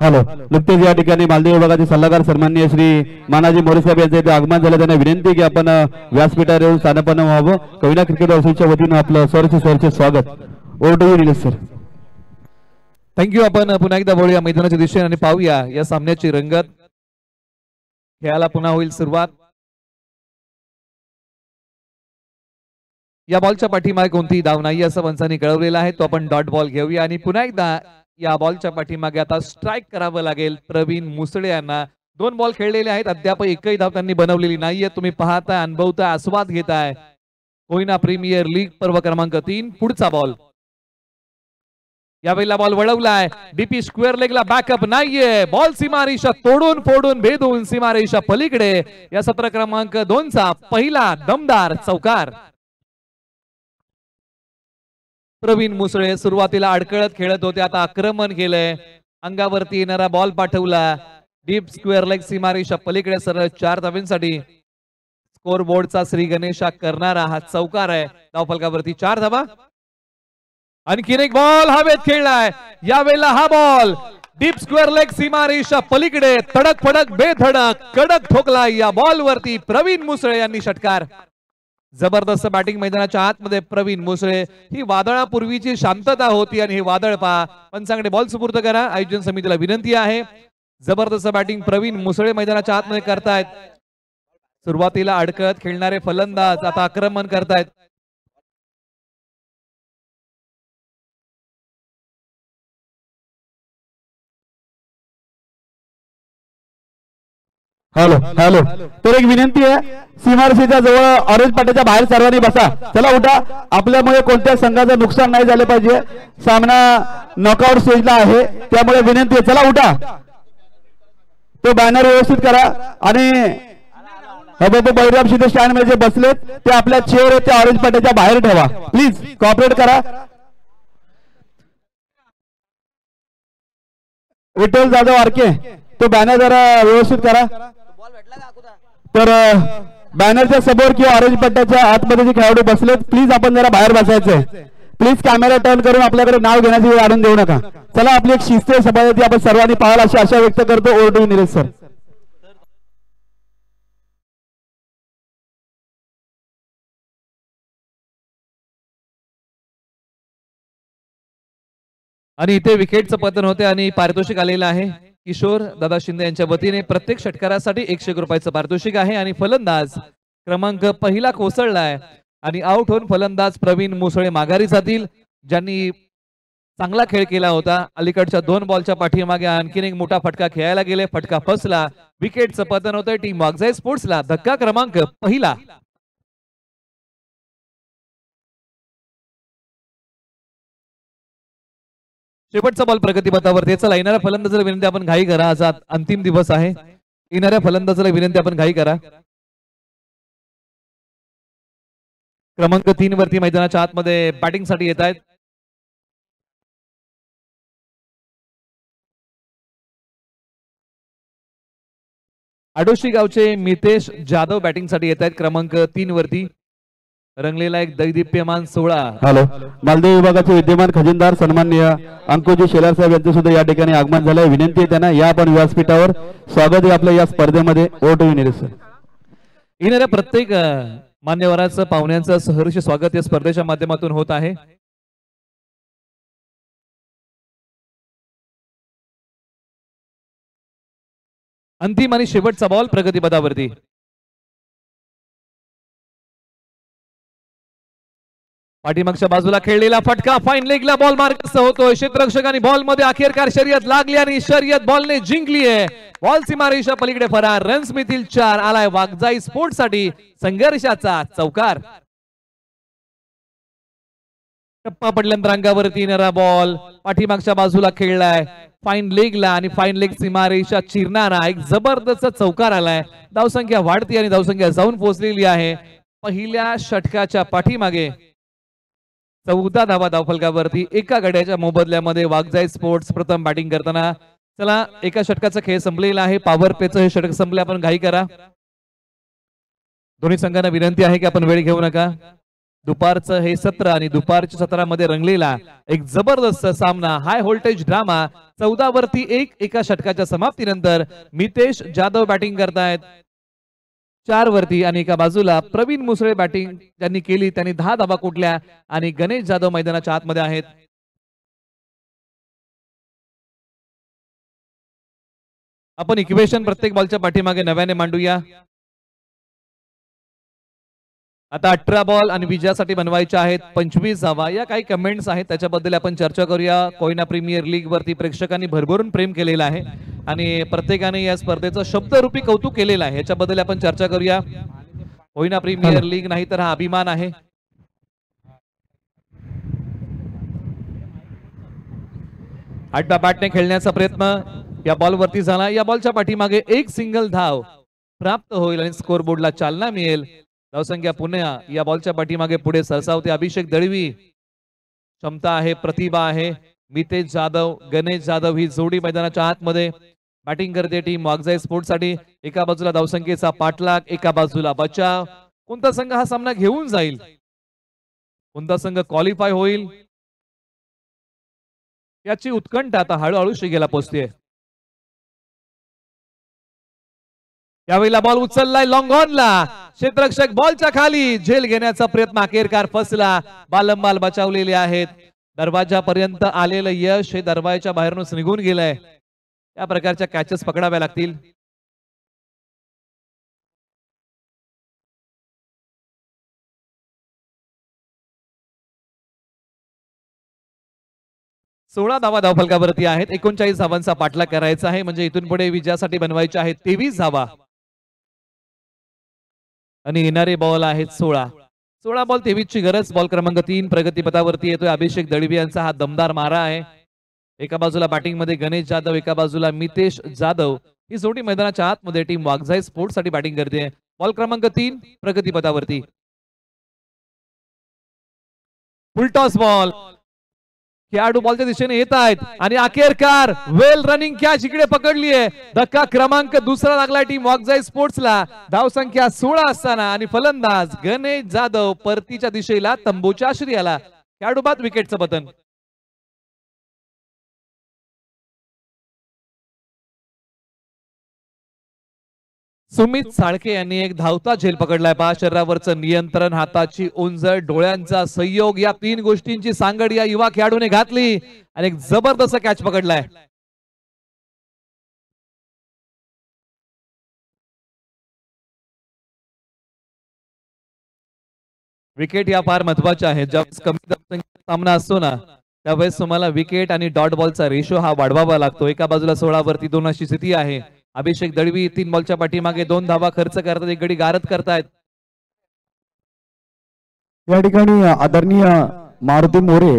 हॅलो नुकतेच या ठिकाणी मालदीव विभागाचे सल्लागार सन्माननीय श्री मानाजी मोरे साहेब यांचे इथे आगमन झालं. त्यांना विनंती की आपण व्यासपीठावर येऊन स्थानपन्न व्हावं. कोयना क्रिकेट असोसिएशनच्या वतीनं आपलं सहर्ष स्वागत. Over to you Nilesh sir. Thank you. आपण पुन्हा एकदा वळूया मैदानाच्या दिशेने आणि पाहूया या सामन्याची रंगत. खेळाला पुन्हा होईल सुरुवात. या बॉलच्या पाठीमागे कोणतीही धाव नाही असं पंचांनी कळवलेलं आहे. तो आपण डॉट बॉल घेऊया आणि पुन्हा एकदा या बॉलच्या पाठीमागे आता स्ट्राईक करावं लागेल प्रवीण मुसळे यांना. 2 बॉल खेळलेले आहेत. अद्याप एकही धाव त्यांनी बनवलेली नाहीये. तुम्ही पाहताय, अनुभवताय, आस्वाद घेताय. कोयना प्रीमियर लीग पर्व क्रमांक 3. पुढचा बॉल. यावेळेला बॉल वळवलाय. डीपी स्क्वेअर लेगला बॅकअप नाहीये. बॉल सीमारेषा तोडून फोडून भेदून सीमारेषा पलीकडे. या सत्र क्रमांक 2चा पहिला दमदार चौकार. प्रवीण मुसळे सुरुवातीला अडकळत खेळत होते. आता आक्रमण केलंय. अंगावरती येणारा बॉल पाठवला, डीप स्क्वेअर लेग सीमारेषा पलीकडे सरळ 4 धावांसाठी. स्कोर बोर्डचा श्री गणेशा करणारा हा चौकार आहे. धावफलकावरती 4 धावा. आणखीन एक बॉल हवेत खेळलाय, यावेळेला हा बॉल डीप स्क्वेअर लेग सीमारेषा पलीकडे तडक फडक बेधडक कडक ठोकला. या बॉल वरती प्रवीण मुसळे यांनी षटकार. जबरदस्त बॅटिंग मैदानाच्या आतमध्ये प्रवीण मुसळे. ही वादळापूर्वीची शांतता होती आणि हे वादळ पहा. पंचांकडे बॉल सुपूर्द करा, आयोजन समितीला विनंती आहे. जबरदस्त बॅटिंग प्रवीण मुसळे मैदानाच्या आतमध्ये करतायत. सुरुवातीला अडकत खेळणारे फलंदाज आता आक्रमण करतायत. हॅलो हॅलो, तर एक विनंती आहे, सीमारेषेच्या जवळ ऑरेंज पट्ट्याच्या बाहेर सर्वांनी बसा. चला उठा, आपल्यामुळे कोणत्या संघाचं नुकसान नाही झाले पाहिजे. सामना नॉकआउट स्टेजला आहे, त्यामुळे विनंती आहे, चला उठा. तो बॅनर व्यवस्थित करा आणि बळीराम शिंदे स्टँड मध्ये जे बसलेत ते आपल्या चेअर त्या ऑरेंज पट्ट्याच्या बाहेर ठेवा. प्लीज कॉपरेट करा. विठ्ठल जाधव आरके, तो बॅनर जरा व्यवस्थित करा. तर बॅनरच्या समोर किंवा ऑरेंज पट्ट्याच्या आतमध्ये जे खेळाडू बसलेत, प्लीज आपण जरा बाहेर बसायचंय. प्लीज कॅमेरा टर्न करून आपल्याकडे नाव घेण्याची वेळ आणून देऊ नका. चला, आपली एक शिस्त सभापती आपण सर्वांनी पाहाल अशी आशा व्यक्त करतो. Over to Nilesh sir. आणि इथे विकेटचं पतन होते आणि पारितोषिक आलेलं आहे. किशोर दादा शिंदे यांच्या वतीने प्रत्येक षटकारासाठी 100 रुपयाचं पारितोषिक आहे. आणि फलंदाज क्रमांक पहिला कोसळलाय आणि आउट होऊन फलंदाज प्रवीण मुसळे माघारी जातील, ज्यांनी चांगला खेळ केला होता. अलीकडच्या 2 बॉलच्या पाठीमागे आणखीन एक मोठा फटका खेळायला गेले, फटका फसला, विकेटचं पतन होतंय. टीम वागजाय स्पोर्ट्सला धक्का क्रमांक पहिला. शेवटचा बॉल प्रगतीपथावरती. चला, येणाऱ्या फलंदाजाला विनंती आपण घाई करा, आज अंतिम दिवस आहे. येणाऱ्या फलंदाजाला विनंती आपण घाई करा. क्रमांक 3 वरती मैदानाच्या आतमध्ये बॅटिंग साठी येत आहेत. आडोशी गावचे मितेश जाधव बॅटिंग साठी येत आहेत. क्रमांक 3 वरती रंगलेला एक दैदिप्यमान 16. हॅलो, मालदेव विभागाचे विद्यमान खजिनदार सन्माननीय अंकुजी शेलार साहेब यांचं सुद्धा या ठिकाणी आगमन झालंय. विनंती आहे त्यांना या आपण व्यासपीठावर. स्वागत आहे आपल्या या स्पर्धेमध्ये. Over to Nilesh sir. येणाऱ्या प्रत्येक मान्यवराचं पाहुण्यांचं सहर्ष स्वागत या स्पर्धेच्या माध्यमातून होत आहे. अंतिम आणि शेवटचा बॉल प्रगतीपथावरती. पाठीमागच्या बाजूला खेळलेला फटका फाईन लेगला बॉल मार्ग होतोय. क्षेत्ररक्षकांनी बॉल मध्ये अखेरकार शर्यत लागली आणि शर्यत बॉलने जिंकली आहे. बॉल सीमारेषा पलीकडे फरार. रन्स मिळतील 4. आलाय वागजाई स्पोर्ट्स साठी संघर्षाचा चौकार. टप्पा पडल्यानंतर अंगावरती येणारा बॉल पाठीमागच्या बाजूला खेळलाय फाईन लेगला आणि फाईन लेग सीमारेषा चिरणारा एक जबरदस्त चौकार आलाय. धावसंख्या वाढती आणि धावसंख्या जाऊन पोहोचलेली आहे. पहिल्या षटकाच्या पाठीमागे 14 धावा धावफलकावरती. एका गड्याच्या मोबदल्यामध्ये वागजाई स्पोर्ट्स प्रथम बॅटिंग करताना. चला, एका षटकाचा खेळ संपलेला आहे. पॉवर प्लेचं हे षटक संपले, आपण घाई करा. दोन्ही संघांना विनंती आहे की आपण वेळ घेऊ नका. दुपारचं हे सत्र आणि दुपारच्या सत्रामध्ये रंगलेला एक जबरदस्त सामना, हाय व्होल्टेज ड्रामा. 14 वरती 1 एका षटकाच्या समाप्तीनंतर मितेश जाधव बॅटिंग करतायत 4 वरती आणि एका बाजूला प्रवीण मुसळे बॅटिंग ज्यांनी केली त्यांनी 10 धावा कुठल्या आणि गणेश जाधव मैदानाच्या आतमध्ये आहेत. आपण इक्वेशन प्रत्येक बॉलच्या पाठीमागे नव्याने मांडूया. आता 18 बॉल आणि विजयासाठी बनवायचे आहेत 25 धावा. या काही कमेंट्स आहेत त्याच्याबद्दल आपण चर्चा करूया. कोयना प्रीमियर लीग वरती प्रेक्षकांनी भरभरून प्रेम केलेलं आहे आणि प्रत्येकाने या स्पर्धेचं शब्दरूपी कौतुक केलेलं आहे. याच्याबद्दल आपण चर्चा करूया. कोयना प्रीमियर लीग नाही तर हा अभिमान आहे. आठव्या बॅटने खेळण्याचा प्रयत्न या बॉल वरती झाला. या बॉलच्या पाठीमागे एक सिंगल धाव प्राप्त होईल आणि स्कोर बोर्डला चालना मिळेल. धावसंख्या पुन्हा या बॉलच्या पाठीमागे पुढे सरसावते. अभिषेक दळवी क्षमता आहे, प्रतिभा आहे, मितेश जाधव गणेश जाधव ही जोडी मैदानाच्या आतमध्ये बॅटिंग करते टीम वागजाई स्पोर्ट्स साठी. एका बाजूला धावसंख्येचा पाठलाग, एका बाजूला बचाव. कोणता संघ हा सामना घेऊन जाईल, कोणता संघ क्वालिफाय होईल याची उत्कंठा आता हळूहळू शिगेला पोहोचते. यावेळेला बॉल उचललाय लॉंग ऑनला, क्षेत्ररक्षक बॉलच्या खाली झेल घेण्याचा प्रयत्न अखेरकार फसला. बालंबाल बचावलेले आहेत. दरवाजापर्यंत आलेलं यश हे दरवाजाच्या बाहेरूनच निघून गेलंय. या प्रकारच्या कॅचेस पकडाव्या लागतील. सोळा धावा धावफलकावरती आहेत. 39 धावांचा पाठलाग करायचा आहे, म्हणजे इथून पुढे विजयासाठी बनवायचे आहेत 23 धावा आणि येणारे बॉल आहेत 16 बॉल 23 ची गरज. बॉल क्रमांक 3 प्रगतीपथावरती येतोय. अभिषेक दळवी यांचा हा दमदार मारा आहे. एका बाजूला बॅटिंग मध्ये गणेश जाधव, एका बाजूला मितेश जाधव. ही जोडी मैदानाच्या आतमध्ये टीम वागजाई स्पोर्ट्स साठी बॅटिंग करते. बॉल क्रमांक 3 प्रगतीपथावरती. फुलटॉस बॉल, खेळाडू बॉलच्या दिशेने येत आहेत आणि अखेरकार वेल रनिंग कॅच इकडे पकडली आहे. धक्का क्रमांक दुसरा लागला टीम वागजाई स्पोर्ट्सला. धावसंख्या 16 असताना आणि फलंदाज गणेश जाधव परतीच्या दिशेला तंबूच्या आश्रयाला. खेळाडू बाद विकेटचं पतन. सुमित साळके यांनी एक धावता झेल पकडलाय. पहा शरीरावरचं नियंत्रण, हाताची उंजळ, डोळ्यांचा संयोग, या 3 गोष्टींची सांगड या युवा खेळाडूने घातली आणि एक जबरदस्त कॅच पकडलाय. विकेट या फार महत्वाच्या आहेत. ज्यावेळेस कमी धावसंख्येचा सामना असतो ना, त्यावेळेस तुम्हाला विकेट आणि डॉट बॉलचा रेशो हा वाढवावा लागतो. एका बाजूला 16 वरती 2 अशी स्थिती आहे. अभिषेक दळवी 3 बॉलच्या पाठीमागे 2 धावा खर्च करतात, एक गडी गारद करतायत. या ठिकाणी आदरणीय मारुती मोरे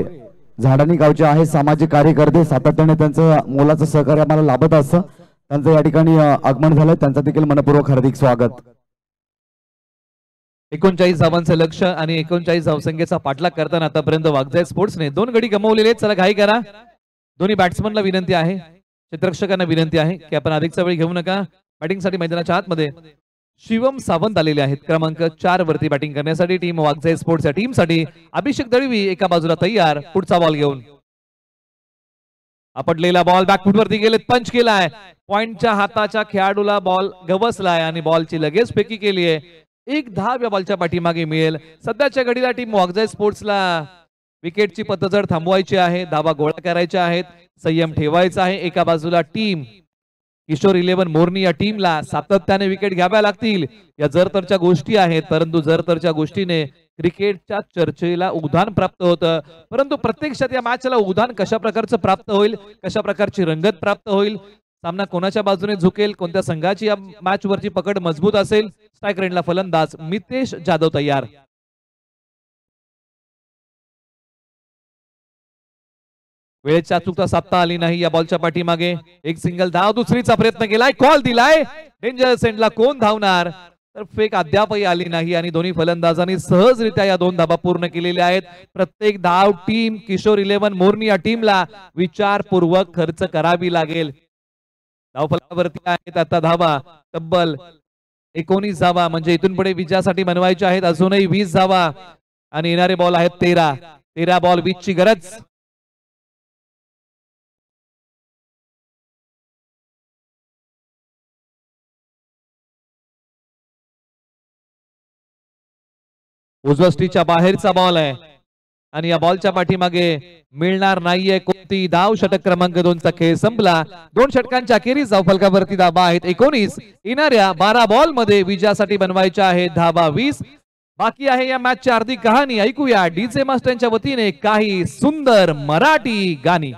झाडानी गावचे आहे, सामाजिक कार्यकर्ते, सातत्याने त्यांचं मोलाचं सहकार्य आम्हाला लाभत असतं. त्यांचं या ठिकाणी आगमन झालंय, त्यांचं देखील मनपूर्वक हार्दिक स्वागत. 39 धावांचं लक्ष आणि 39 धावसंख्येचा पाठलाग करताना आतापर्यंत वागजाई स्पोर्ट्सने 2 गडी गमावलेले आहेत. चला घाई करा. दोन्ही बॅट्समनला विनंती आहे, क्षेत्ररक्षकांना विनंती आहे की आपण अधिकचा वेळ घेऊ नका. बॅटिंगसाठी मैदानाच्या आतमध्ये शिवम सावंत आलेले आहेत क्रमांक 4 वरती बॅटिंग करण्यासाठी. टीम वागजाई स्पोर्ट्सच्या टीमसाठी अभिषेक दळवी एका बाजूला तयार, पुढचा बॉल घेऊन. आपटलेला बॉल बॅकफूट वरती गेलेत, पंच केलाय. पॉइंटच्या हाताच्या खेळाडूला बॉल गवसलाय आणि बॉलची लगेच फेकी केली आहे. 1 धाव या बॉलच्या पाठीमागे मिळेल. सध्याच्या घडीला टीम वागजाई स्पोर्ट्सला विकेटची पतझड थांबवायची आहे, धावा गोळा करायच्या आहेत, संयम ठेवायचा आहे. एका बाजूला टीम किशोर 11 मोरनी या टीमला सातत्याने विकेट घ्याव्या लागतील. या जरतरच्या गोष्टी आहेत, परंतु जरतरच्या गोष्टीने क्रिकेटच्या चर्चेला उधाण प्राप्त होतं. परंतु प्रत्यक्षात या मॅचला उधाण कशा प्रकारचं प्राप्त होईल, कशा प्रकारची रंगत प्राप्त होईल, सामना कोणाच्या बाजूने झुकेल, कोणत्या संघाची या मॅच वरची पकड मजबूत असेल. स्ट्राइक रेंजला फलंदाज मितेश जाधव तयार. वेळेची अचूकता साधता आली नाही या बॉलच्या पाठीमागे. एक सिंगल धाव, दुसरीचा प्रयत्न केलाय, कॉल दिलाय, डेंजर सेंडला कोण धावणार, तर फेक अद्यापही आली नाही आणि दोन्ही फलंदाजांनी सहजरित्या या 2 धावा पूर्ण केलेल्या आहेत. प्रत्येक धाव टीम किशोर 11 मोरनी या टीमला विचारपूर्वक खर्च करावी लागेल. धावफलकावरती आहेत आता धावा तब्बल 19 धावा, म्हणजे इथून पुढे विजयासाठी बनवायच्या आहेत अजूनही 20 धावा आणि येणारे बॉल आहेत 13 बॉल 20 ची गरज. उजव्या स्टिचच्या बाहेरचा बॉल आहे आणि या बॉलच्या पाठीमागे मिळणार नाहीये कोणती धाव. षटक क्रमांक 2 चा खेळ संपला. 2 षटकांच्या अखेरीस धावफलकावरती धावा आहेत 19. येणाऱ्या 12 बॉल मध्ये विजयासाठी बनवायच्या आहेत धावा 20. बाकी आहे या मॅचची अर्धी कहाणी. ऐकूया डीजे मास्टरच्या वतीने काही सुंदर मराठी गाणी.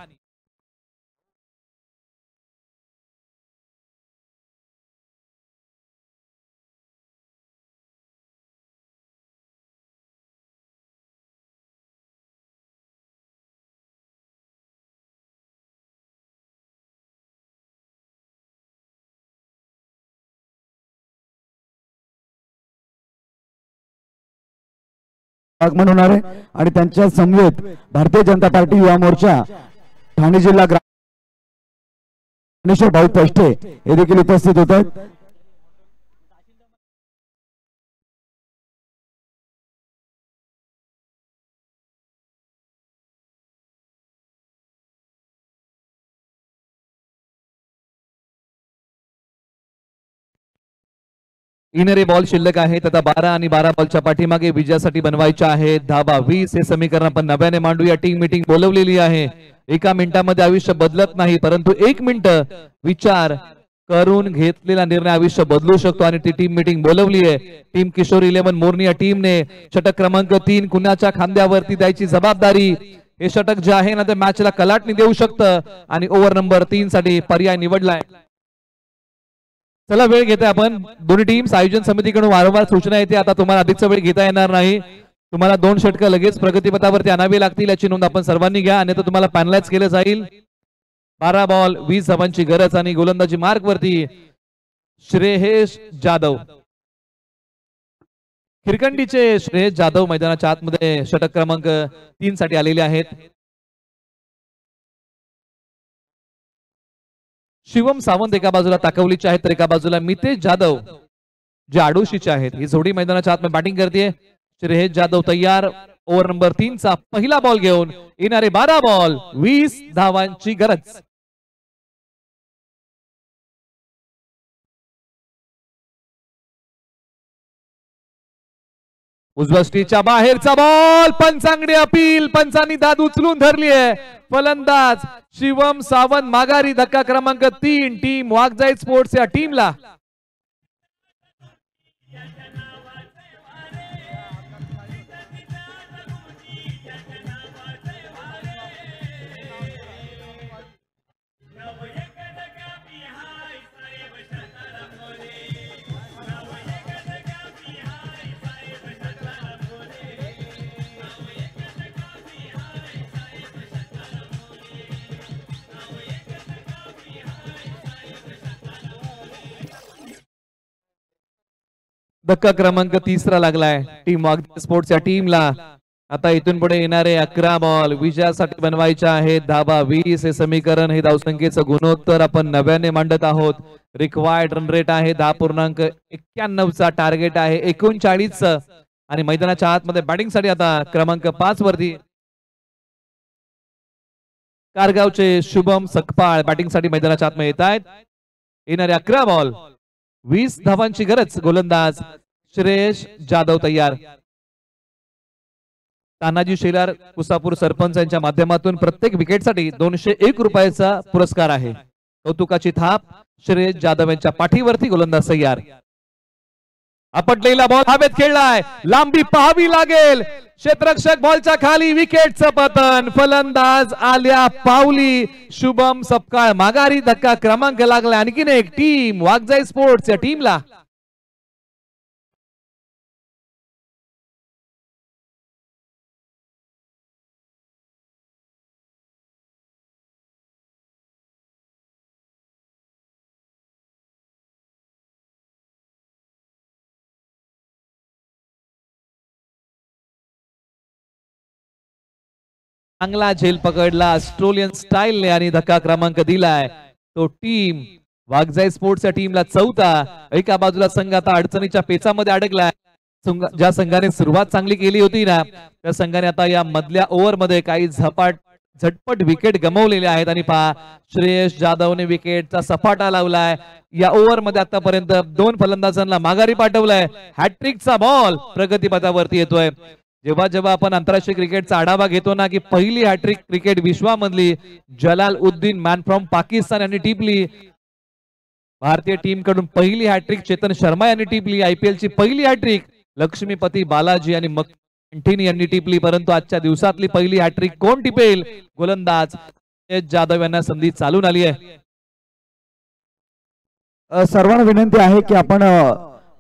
आगमन होणार आहे आणि त्यांच्या समवेत भारतीय जनता पार्टी युवा मोर्चा ठाणे जिल्हा ज्ञानेश्वर भाऊ पष्टे हे देखील उपस्थित होत आहेत. इनरे बॉल शिल्लक आहेत आता 12 आणि 12 बॉलच्या पाठीमागे विजयासाठी बनवायच्या आहेत धाबा 20. हे समीकरण आपण नव्याने मांडूया. टीम मीटिंग बोलवलेली आहे. एका मिनिटामध्ये आयुष्य बदलत नाही, परंतु 1 मिनिट विचार करून घेतलेला निर्णय आयुष्य बदलू शकतो आणि ती टीम मीटिंग बोलवली आहे. टीम किशोर 11 मोरनी या टीमने षटक क्रमांक 3 कुणाच्या खांद्यावरती द्यायची जबाबदारी. हे षटक जे आहे ना ते मॅचला कलाटणी देऊ शकतं आणि ओव्हर नंबर 3 साठी पर्याय निवडलाय. चला वेळ घेते आपण. दोन्ही टीम्स आयोजन समितीकडून वारंवार सूचना येते. आता तुम्हाला अधिकचा वेळ घेता येणार नाही. तुम्हाला 2 षटकं लगेच प्रगतीपथावरती आणावी लागतील याची नोंद आपण सर्वांनी घ्या, अन्यथा तुम्हाला पॅनलाइज केलं जाईल. 12 बॉल 20 धावांची गरज आणि गोलंदाजी मार्क वरती श्रेयस जाधव. खिरकंडीचे श्रेयस जाधव मैदानाच्या आतमध्ये षटक क्रमांक 3 साठी आलेले आहेत. शिवम सावंत एका बाजूला ताकवलीचे आहेत तर एका बाजूला मितेश जाधव जे आडोशीचे आहेत. ही जोडी मैदानाच्या आतमध्ये बॅटिंग करते. श्रेयस जाधव तयार. ओव्हर नंबर 3 चा पहिला बॉल घेऊन येणारे 12 बॉल 20 धावांची गरज. उजव्या स्टीच्या बाहेरचा बॉल. पंचांगडी अपील. पंचांनी दाद उचलून धरली आहे. फलंदाज शिवम सावंत माघारी. धक्का क्रमांक 3 टीम वाघजाई स्पोर्ट्स या टीमला. धक्का क्रमांक 3 लागलाय टीम वाघजाई स्पोर्ट्स या टीमला. आता इथून पुढे येणारे 11 बॉल विजयासाठी बनवायचे आहेत. धाबा 20. हे समीकरण हे धावसंख्येचं गुणोत्तर आपण नव्याने मांडत आहोत. रिक्वायर्ड रन रेट आहे 10.91 चा. टार्गेट आहे 39 आणि मैदानाच्या आतमध्ये बॅटिंग साठी आता क्रमांक 5 वरती कारगावचे शुभम सकपाळ बॅटिंग साठी मैदानाच्या आतमध्ये येत आहेत. येणारे 11 बॉल 20 धावांची गरज. गोलंदाज श्रेयस जाधव तयार. तानाजी शेलार कुसापूर सरपंच यांच्या माध्यमातून प्रत्येक विकेटसाठी 201 रुपयाचा पुरस्कार आहे. कौतुकाची थाप श्रेयस जाधव यांच्या पाठीवरती. गोलंदाज तयार. आपटलेला बॉल हवेत खेळलाय. लांबी पाहावी लागेल. क्षेत्ररक्षक बॉलच्या खाली. विकेटचं पतन. फलंदाज आल्या पावली. शुभम सपकाळ माघारी. धक्का क्रमांक लागला आणखीन एक टीम वाघजाई स्पोर्ट्स या टीमला. चांगला झेल पकडला ऑस्ट्रेलियन स्टाईलने आणि धक्का क्रमांक दिलाय तो टीम वाघजाई स्पोर्ट्सच्या टीमला 4था. एका बाजूला संघ आता अडचणीच्या पेचामध्ये अडकलाय. ज्या संघाने सुरुवात चांगली केली होती ना त्या संघाने आता या मधल्या ओव्हर मध्ये काही झटपट विकेट गमावलेले आहेत. आणि पहा श्रेयस जाधवने विकेटचा सपाटा लावलाय. या ओव्हर मध्ये आतापर्यंत 2 फलंदाजांना माघारी पाठवलाय. हॅट्रिकचा बॉल प्रगतीपथावरती येतोय. जेव्हा जेव्हा आपण आंतरराष्ट्रीय क्रिकेटचा आढावा घेतो ना की पहिली हॅट्रिक क्रिकेट विश्वामधली जलालउद्दीन मॅन फ्रॉम पाकिस्तान यांनी टिपली. भारतीय टीम कडून पहिली हॅट्रिक चेतन शर्मा यांनी टिपली. IPL ची पहिली हॅट्रिक लक्ष्मीपती बालाजी आणि मक्ठिनी यांनी टिपली. परंतु आजच्या दिवसातली पहिली हॅट्रिक कोण टिपेल? गोलंदाज जाधव यांना संधी चालून आली आहे. सर्वांना विनंती आहे की आपण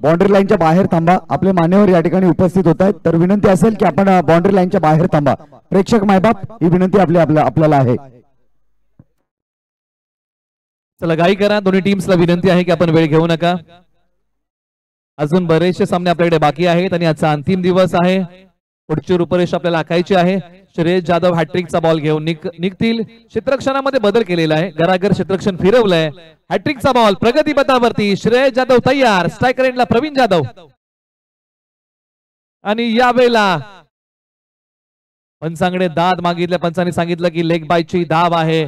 बाउंड्री लाईनच्या बाहेर थांबा. आपले मान्यवर या ठिकाणी उपस्थित होत आहेत तर विनंती असेल की आपण बाउंड्री लाईनच्या बाहेर थांबा. प्रेक्षक मायबाप ही विनंती आपल्याला आहे. चला घाई करा. दोन्ही टीम्सला विनंती आहे की आपण वेळ घेऊ नका. अजून बरेचसे सामने आपल्याकडे बाकी आहेत आणि आजचा अंतिम दिवस आहे. पुढची रूपरेषा आपल्याला आखायची आहे. श्रेयस जाधव हॅट्रिकचा बॉल घेऊन निघतील. क्षेत्ररक्षणामध्ये बदल केलेला आहे. घराघर क्षेत्ररक्षण फिरवलंय. हॅट्रिकचा बॉल प्रगती पथावरती. श्रेयस जाधव तयार. स्ट्रायकर एंडला प्रवीण जाधव. आणि यावेळेला पंचांकडे दाद मागितल्या. पंचांनी सांगितलं की लेग बायची धाव आहे.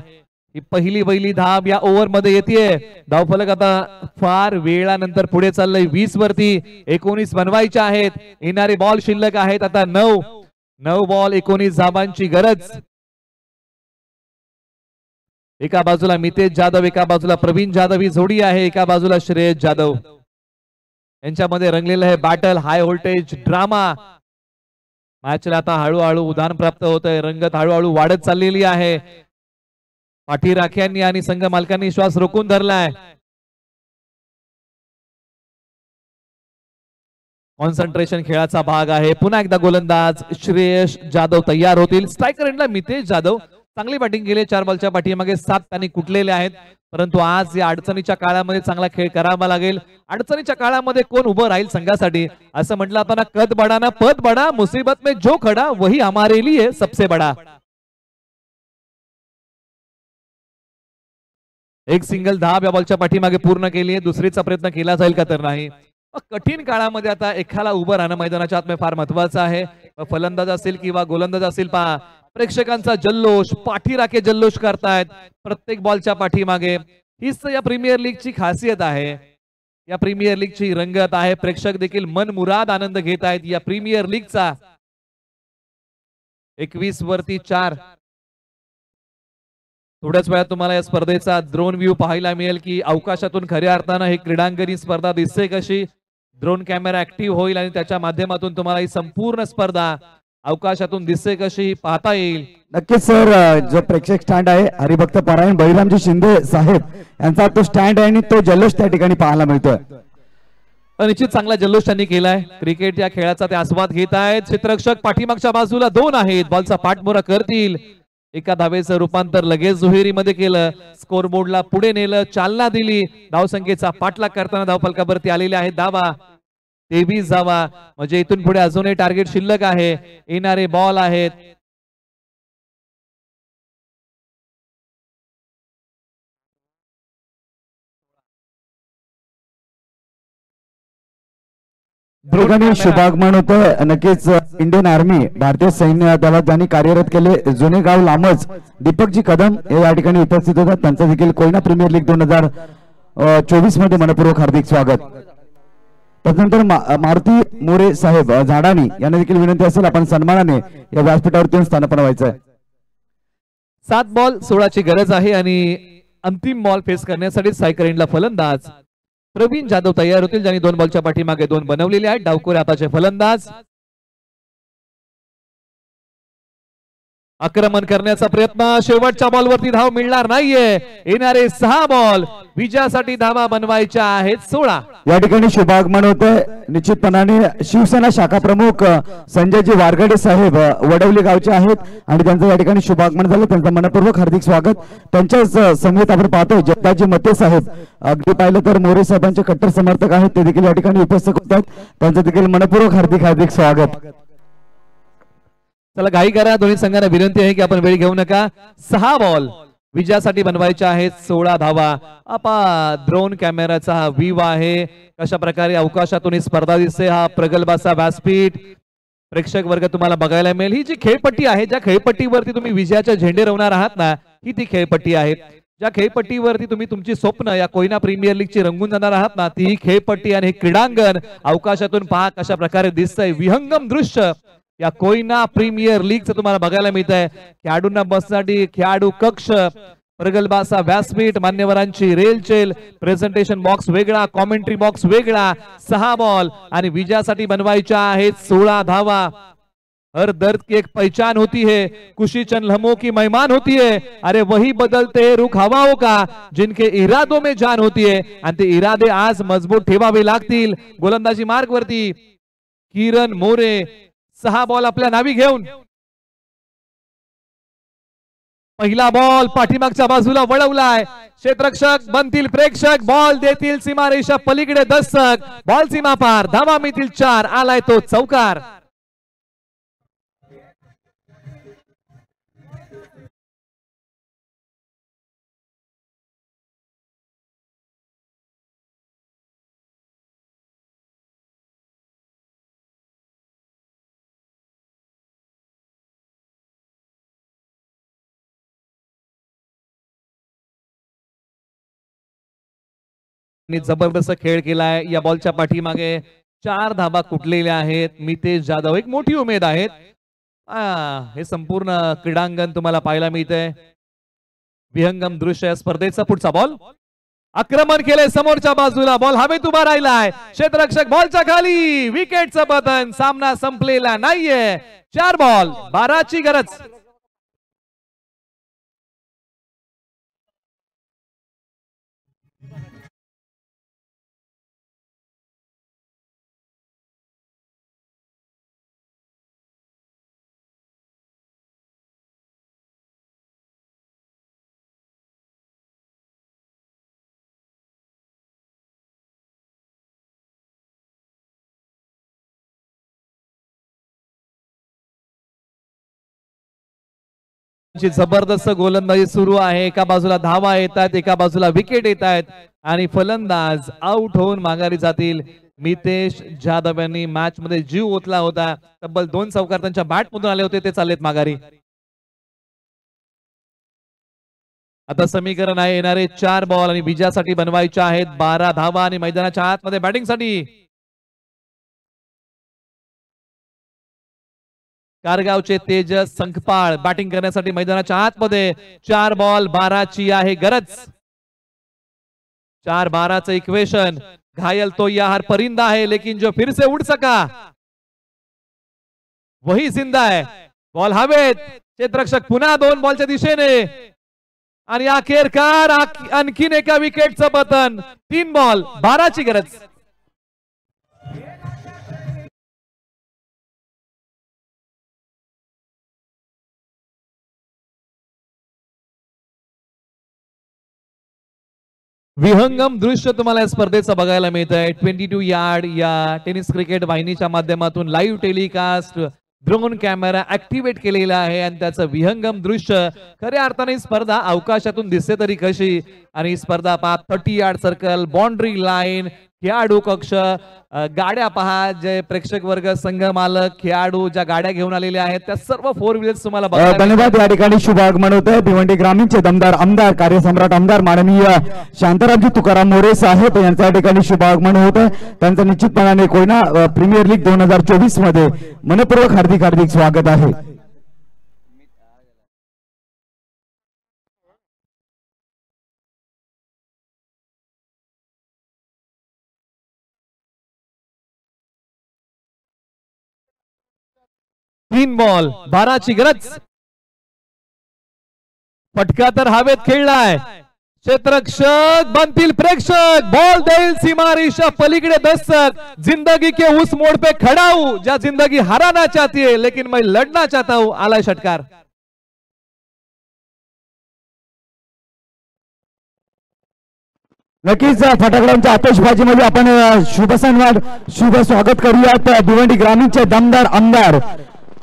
ही पहिली धाव या ओव्हर मध्ये येते. धावफलक आता फार वेळानंतर पुढे चाललंय. 20 वरती 19 बनवायच्या आहेत. येणारे बॉल शिल्लक आहेत आता 9 बॉल 19 धावांची गरज. एका बाजूला मितेश जाधव, एका बाजूला प्रवीण जाधव ही जोडी आहे. एका बाजूला श्रेयस जाधव. यांच्यामध्ये रंगलेलं आहे बॅटल. High voltage drama. मॅचला आता हळूहळू उधाण प्राप्त होत आहे. रंगत हळूहळू वाढत चाललेली आहे. पाठी राख्यांनी आणि संघ मालकांनी श्वास रोखून धरलाय. कॉन्सन्ट्रेशन खेळाचा भाग आहे. पुन्हा एकदा गोलंदाज श्रेयस जाधव तयार होतील. स्ट्रायकर एंडला मितेश जाधव. चांगली बॅटिंग केली. 4 बॉलच्या पाठीमागे 7 त्यांनी कुटलेले आहेत. परंतु आज या अडचणीच्या काळामध्ये चांगला खेळ करावा लागेल. अडचणीच्या काळामध्ये कोण उभं राहील संघासाठी असं म्हटलं आता ना, कद बडा ना पद बडा, मुसीबत में जो खडा वही हमारे लिए सबसे बडा. एक सिंगल धाव या बॉलच्या पाठीमागे पूर्ण केली आहे. दुसरीचा प्रयत्न केला जाईल का तर नाही. कठीण काळामध्ये आता एखादा उभं राहणं मैदानाच्या आत फार महत्वाचं आहे. फलंदाज असेल किंवा गोलंदाज असेल, पहा प्रेक्षकांचा जल्लोष, पाठीराखे जल्लोष करतायत प्रत्येक बॉलच्या पाठीमागे. हीच या प्रीमियर लीगची खासियत आहे. या प्रीमियर लीगची रंगत आहे. प्रेक्षक देखील मनमुराद आनंद घेत आहेत या प्रीमियर लीगचा. 21 वरती 4. थोड्याच वेळात तुम्हाला या स्पर्धेचा ड्रोन व्ह्यू पाहायला मिळेल की अवकाशातून खऱ्या अर्थानं ही क्रीडांगणी स्पर्धा दिसते कशी. ड्रोन कॅमेरा ऍक्टिव्ह होईल आणि त्याच्या माध्यमातून तुम्हाला ही संपूर्ण स्पर्धा अवकाशातून दिसते कशी पाहता येईल. नक्कीच सर, जो प्रेक्षक स्टँड आहे हरिभक्त परायण बळीरामजी शिंदे साहेब यांचा तो स्टँड आहे आणि तो जल्लोष त्या ठिकाणी पाहायला मिळतोय. निश्चित चांगला जल्लोष त्यांनी केलाय. क्रिकेट या खेळाचा ते आस्वाद घेत आहेत. क्षेत्ररक्षक पाठीमागच्या बाजूला 2 आहेत. बॉलचा पाठमोरा करतील. एका धावेचं रूपांतर लगेच दुहेरीमध्ये केलं. स्कोर बोर्डला पुढे नेलं. चालना दिली. धावसंख्येचा पाठलाग करताना धावफलकावरती आलेले आहेत धावा 23 धावा. म्हणजे इथून पुढे अजूनही टार्गेट शिल्लक आहे. येणारे बॉल आहेत. शुभागमन होतं. नक्कीच इंडियन आर्मी, भारतीय सैन्य दलात ज्यांनी कार्यरत केले जुने गाव लांबच दीपकजी कदम हे या ठिकाणी उपस्थित होतात. त्यांचं देखील कोयना प्रीमियर लीग 2024 मध्ये मनपूर्वक हार्दिक स्वागत. त्यानंतर मारुती मोरे साहेब झाडानी यांना देखील विनंती असेल आपण सन्मानाने या व्यासपीठावरती स्थानापन्न व्हायचंय. 7 बॉल 16ची गरज आहे आणि अंतिम बॉल फेस करण्यासाठी स्ट्रायकर एंडला फलंदाज प्रवीण जाधव तयार होतील, ज्यांनी 2 बॉलच्या पाठीमागे 2 बनवलेले आहेत. डावखोरे हाताचे फलंदाज. आक्रमण करण्याचा प्रयत्न. शेवटच्या बॉलवरती धाव मिळणार नाहीये. येणारे 6 बॉल विजयासाठी धावा बनवायच्या आहेत 16. या ठिकाणी शुभागमन होतंय. निश्चितपणाने शिवसेना शाखा प्रमुख संजयजी वारगडे साहेब वडवली गावचे आहेत आणि त्यांचं या ठिकाणी शुभागमन झालं. त्यांचं मनपूर्वक हार्दिक स्वागत. त्यांच्याच समेत आपण पाहतोय जगदाजी मते साहेब, अगदी पाहिलं तर मोरे साहेबांचे कट्टर समर्थक आहेत, ते देखील या ठिकाणी उपस्थित होत आहेत. त्यांचं देखील मनपूर्वक हार्दिक स्वागत. चला घाई करा. दोन्ही संघांना विनंती आहे की आपण वेळ घेऊ नका. 6 बॉल विजयासाठी बनवायच्या आहेत 16 धावा. आपा ड्रोन कॅमेराचा हा व्ह्यू आहे. कशा प्रकारे अवकाशातून ही स्पर्धा दिसते. हा प्रगल्भाचा व्यासपीठ प्रेक्षक वर्ग तुम्हाला बघायला मिळेल. ही जी खेळपट्टी आहे, ज्या खेळपट्टीवरती तुम्ही विजयाचे झेंडे रवणार आहात ना, ही ती खेळपट्टी आहे. ज्या खेळपट्टीवरती तुम्ही तुमची स्वप्न या कोयना प्रीमियर लीगची रंगून जाणार आहात ना, ती खेळपट्टी आणि हे क्रीडांगण अवकाशातून पहा कशा प्रकारे दिसतंय. विहंगम दृश्य या कोयना प्रीमियर लीगचं तुम्हाला बघायला मिळत आहे. खेळाडूंना बसण्यासाठी खेळाडू कक्ष, प्रगल्भाचा व्यासपीठ, मान्यवरांची रेलचेल, प्रेझेंटेशन बॉक्स वेगळा, कॉमेंट्री बॉक्स वेगळा. 6 बॉल आणि विजयासाठी बनवायच्या आहेत 16 धावा. हर दर्द की एक पहचान होती है, खुशी चंद लम्हों की मेहमान होती है. अरे वही बदलते रुख हवाओं का जिनके इरादों में जान होती है. आणि ते इरादे आज मजबूत ठेवावे लागतील. गोलंदाजी मार्ग वरती किरण मोरे 6 बॉल आपल्या नावी घेऊन. पहिला बॉल पाठीमागच्या बाजूला वळवलाय. क्षेत्ररक्षक बनतील प्रेक्षक. बॉल देतील सीमारेषा पलीकडे दस्तक. बॉल सीमा पार. धावा मिळतील 4. आलाय तो चौकार. जबरदस्त खेळ केलाय. या बॉलच्या पाठीमागे 4 धाबा कुठलेल्या आहेत. मितेश जाधव एक मोठी उमेद आहेत. हे संपूर्ण क्रीडांगण तुम्हाला पाहायला मिळतंय. विहंगम दृश्य या स्पर्धेचा. पुढचा बॉल आक्रमण केलंय समोरच्या बाजूला. बॉल हवेत उभा राहिलाय. क्षेत्ररक्षक बॉलच्या खाली. विकेटचं पतन. सामना संपलेला नाहीये. 4 बॉल 12ची गरज. जबरदस्त गोलंदाजी सुरू आहे. एका बाजूला धावा येतात, एका बाजूला विकेट येत आहेत आणि फलंदाज आउट होऊन माघारी जातील. मितेश जाधव यांनी मॅच मध्ये जीव ओतला होता. तब्बल 2 चौकार त्यांच्या बॅट मधून आले होते, ते चाललेत माघारी. आता समीकरण आहे येणारे 4 बॉल आणि विजयासाठी बनवायचे आहेत 12 धावा आणि मैदानाच्या आतमध्ये बॅटिंगसाठी कारगावचे तेजस संखपाळ बॅटिंग करण्यासाठी मैदानाच्या आतमध्ये. 4 बॉल 12ची आहे गरज. 4-12चं इक्वेशन. घायल तो यार परिंदा है लेकिन जो फिर से उड़ सका वही जिंदा है. बॉल हवेत. क्षेत्ररक्षक पुन्हा 2 बॉलच्या दिशेने आणि अखेरकार आणखीन एका विकेटचं पतन. 3 बॉल 12ची गरज. विहंगम दृश्य तुम्हाला या स्पर्धेचं बघायला मिळत आहे. 22 यार्ड या टेनिस क्रिकेट वाहिनीच्या माध्यमातून live telecast drone camera activate केलेला आहे आणि त्याचं विहंगम दृश्य. खऱ्या अर्थाने स्पर्धा अवकाशातून दिसते तरी कशी. आणि स्पर्धा पहा 30 यार्ड सर्कल, बाउंड्री लाईन, खेळाडू कक्ष, गाड्या पहा. जे प्रेक्षक वर्ग, संघ मालक, खेळाडू ज्या गाड्या घेऊन आलेले आहेत त्या सर्व 4 व्हीलर्स तुम्हाला धन्यवाद. या ठिकाणी शुभ आगमन होत आहे. भिवंडी ग्रामीणचे दमदार आमदार, कार्यसम्राट आमदार माननीय शांतारामजी तुकाराम मोरे साहेब यांच्या ठिकाणी शुभ आगमन होत आहे. त्यांचं निश्चितपणाने कोयना प्रीमियर लीग 2024 मध्ये मनपूर्वक हार्दिक हार्दिक स्वागत आहे. तीन बॉल 12ची गरज. फटका तर हवेत खेळलाय. क्षेत्ररक्षक बनतील प्रेक्षक. बॉल देईल सीमारेषा पलीकडे दस्तक. जिंदगी के उस मोड़ पे खड़ा हूं जहां जिंदगी हराना चाहती है लेकिन मैं लड़ना चाहता हूं. आलाय षटकार. नक्कीच फटाकड्यांच्या आतषबाजीमध्ये आपण शुभ सन्मान शुभ स्वागत करूयात. भिवंडी ग्रामीणचे दमदार आमदार,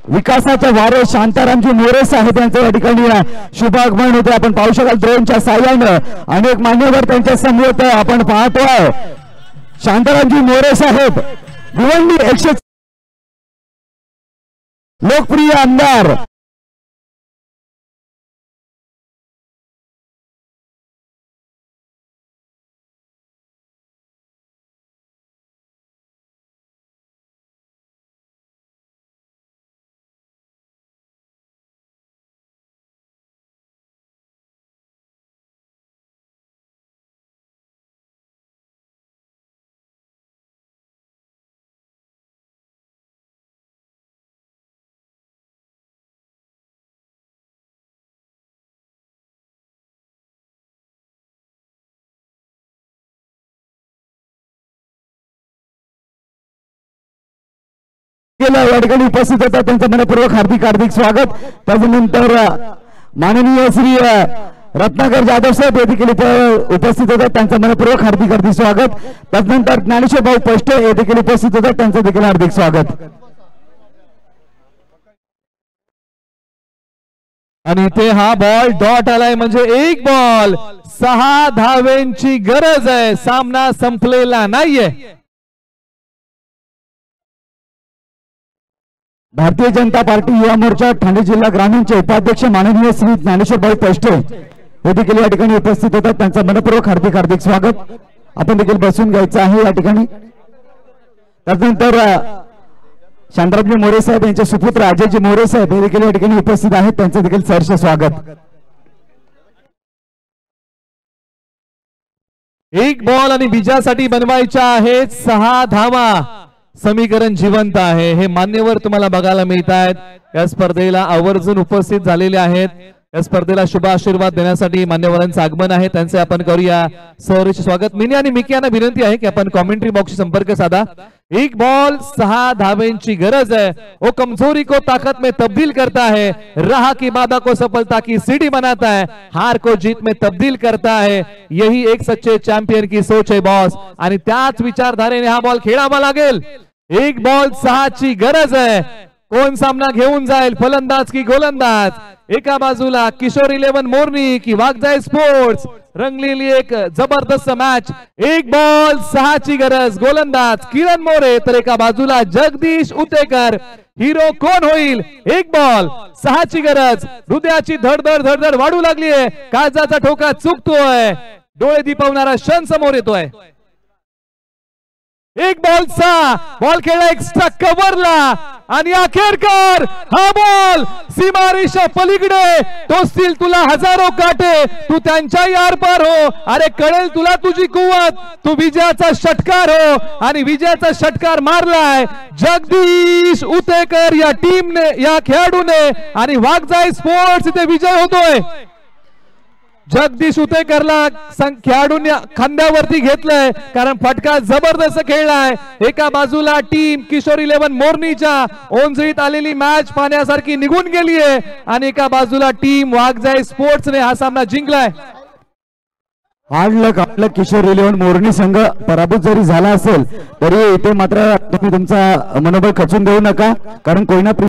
विकासाच्या वारे शांतारामजी मोरे साहेब यांचं या ठिकाणी शुभागमन होते. आपण पाहू शकाल ड्रोनच्या साह्यानं अनेक मान्यवर त्यांच्या समोर आपण पाहतोय. शांतारामजी मोरे साहेब भिवंडी 100 लोकप्रिय आमदार. या ठिकाणी उपस्थित होता त्यांचं मनपूर्वक हार्दिक हार्दिक स्वागत. त्यानंतर माननीय श्री रत्नाकर जाधव साहेब हे देखील उपस्थित होतात. त्यांचं मनपूर्वक हार्दिक हार्दिक स्वागत. त्यानंतर ज्ञानेश्वर भाऊ पष्टे हे देखील उपस्थित होतात. त्यांचं देखील हार्दिक स्वागत. आणि इथे हा बॉल डॉट आलाय म्हणजे 1 बॉल 6 धावेंची गरज आहे. सामना संपलेला नाहीये. भारतीय जनता पार्टी युवा मोर्चा ठाणे जिल्हा ग्रामीणचे उपाध्यक्ष माननीय श्री ज्ञानेश्वर भाऊ पष्टे हे देखील या ठिकाणी उपस्थित होतात. त्यांचं मनपूर्वक हार्दिक हार्दिक स्वागत. आपण देखील बसून घ्यायचं आहे या ठिकाणी. त्यानंतर शांतारामजी मोरे साहेब यांचे सुपुत्र अजयजी मोरे साहेब हे देखील या ठिकाणी उपस्थित आहेत. त्यांचं देखील सहर्ष स्वागत. एक बॉल आणि विजयासाठी बनवायच्या आहेत 6 धावा. समीकरण जिवंत आहे. हे मान्यवर तुम्हाला बघायला मिळत आहेत. या स्पर्धेला आवर्जून उपस्थित झालेले आहेत. या स्पर्धेला शुभ आशीर्वाद देण्यासाठी मान्यवरांचं आगमन आहे. त्यांचे आपण करूया सहर्ष स्वागत. मिनी आणि मिकी यांना विनंती आहे की आपण कॉमेंट्री बॉक्सशी संपर्क साधा. एक बॉल 6 धावेंची गरज है. वो कमजोरी को ताकत में तब्दील करता है. राह की बाधा को सफलता की सीढ़ी बनाता है. हार को जीत में तब्दील करता है. यही एक सच्चे चॅम्पियन की सोच है बॉस. आणि त्याच विचारधारेने हा बॉल खेळावा लागेल. एक बॉल 6 ची गरज आहे. कोण सामना घेऊन जाईल, फलंदाज की गोलंदाज. एका बाजूला किशोर 11 मोरनी की वाघजाई स्पोर्ट्स. रंगलेली एक जबरदस्त मॅच. एक बॉल 6 ची गरज. गोलंदाज किरण मोरे तर एका बाजूला जगदीश उतेकर. हिरो कोण होईल. एक बॉल 6 ची गरज. हृदयाची धडधड धडधड वाढू लागली आहे. काळजाचा ठोका चुकतोय. डोळे दिपवणारा क्षण समोर येतोय. एक बॉल 6. बॉल खेळला एक्स्ट्रा कव्हरला आणि अखेरकार हा बॉल सीमारेषा पलीकडे. टोचतील तुला हजारो काटे, तू त्यांच्याही आरपार हो. अरे कळेल तुला तुझी कुवत, तू विजयाचा षटकार हो. आणि विजयाचा षटकार मारलाय जगदीश उतेकर या टीमने, या खेळाडूने. आणि वाघजाई स्पोर्ट्स इथे विजय होतोय. जगदीश उतेकरला खेळाडूंनी खांद्यावरती घेतलंय कारण फटका जबरदस्त खेळलाय. एका बाजूला टीम किशोर 11 मोरनीच्या ओंजळीत आलेली मॅच पाहण्यासारखी निघून गेली आहे. आणि एका बाजूला टीम वाघजाई स्पोर्ट्सने हा सामना जिंकलाय. हार्ड लक आपलं किशोर 11 मोरनी संघ पराभूत जरी झाला असेल तरी इथे मात्र तुम्ही तुमचा मनोबल खचून देऊ नका कारण कोयना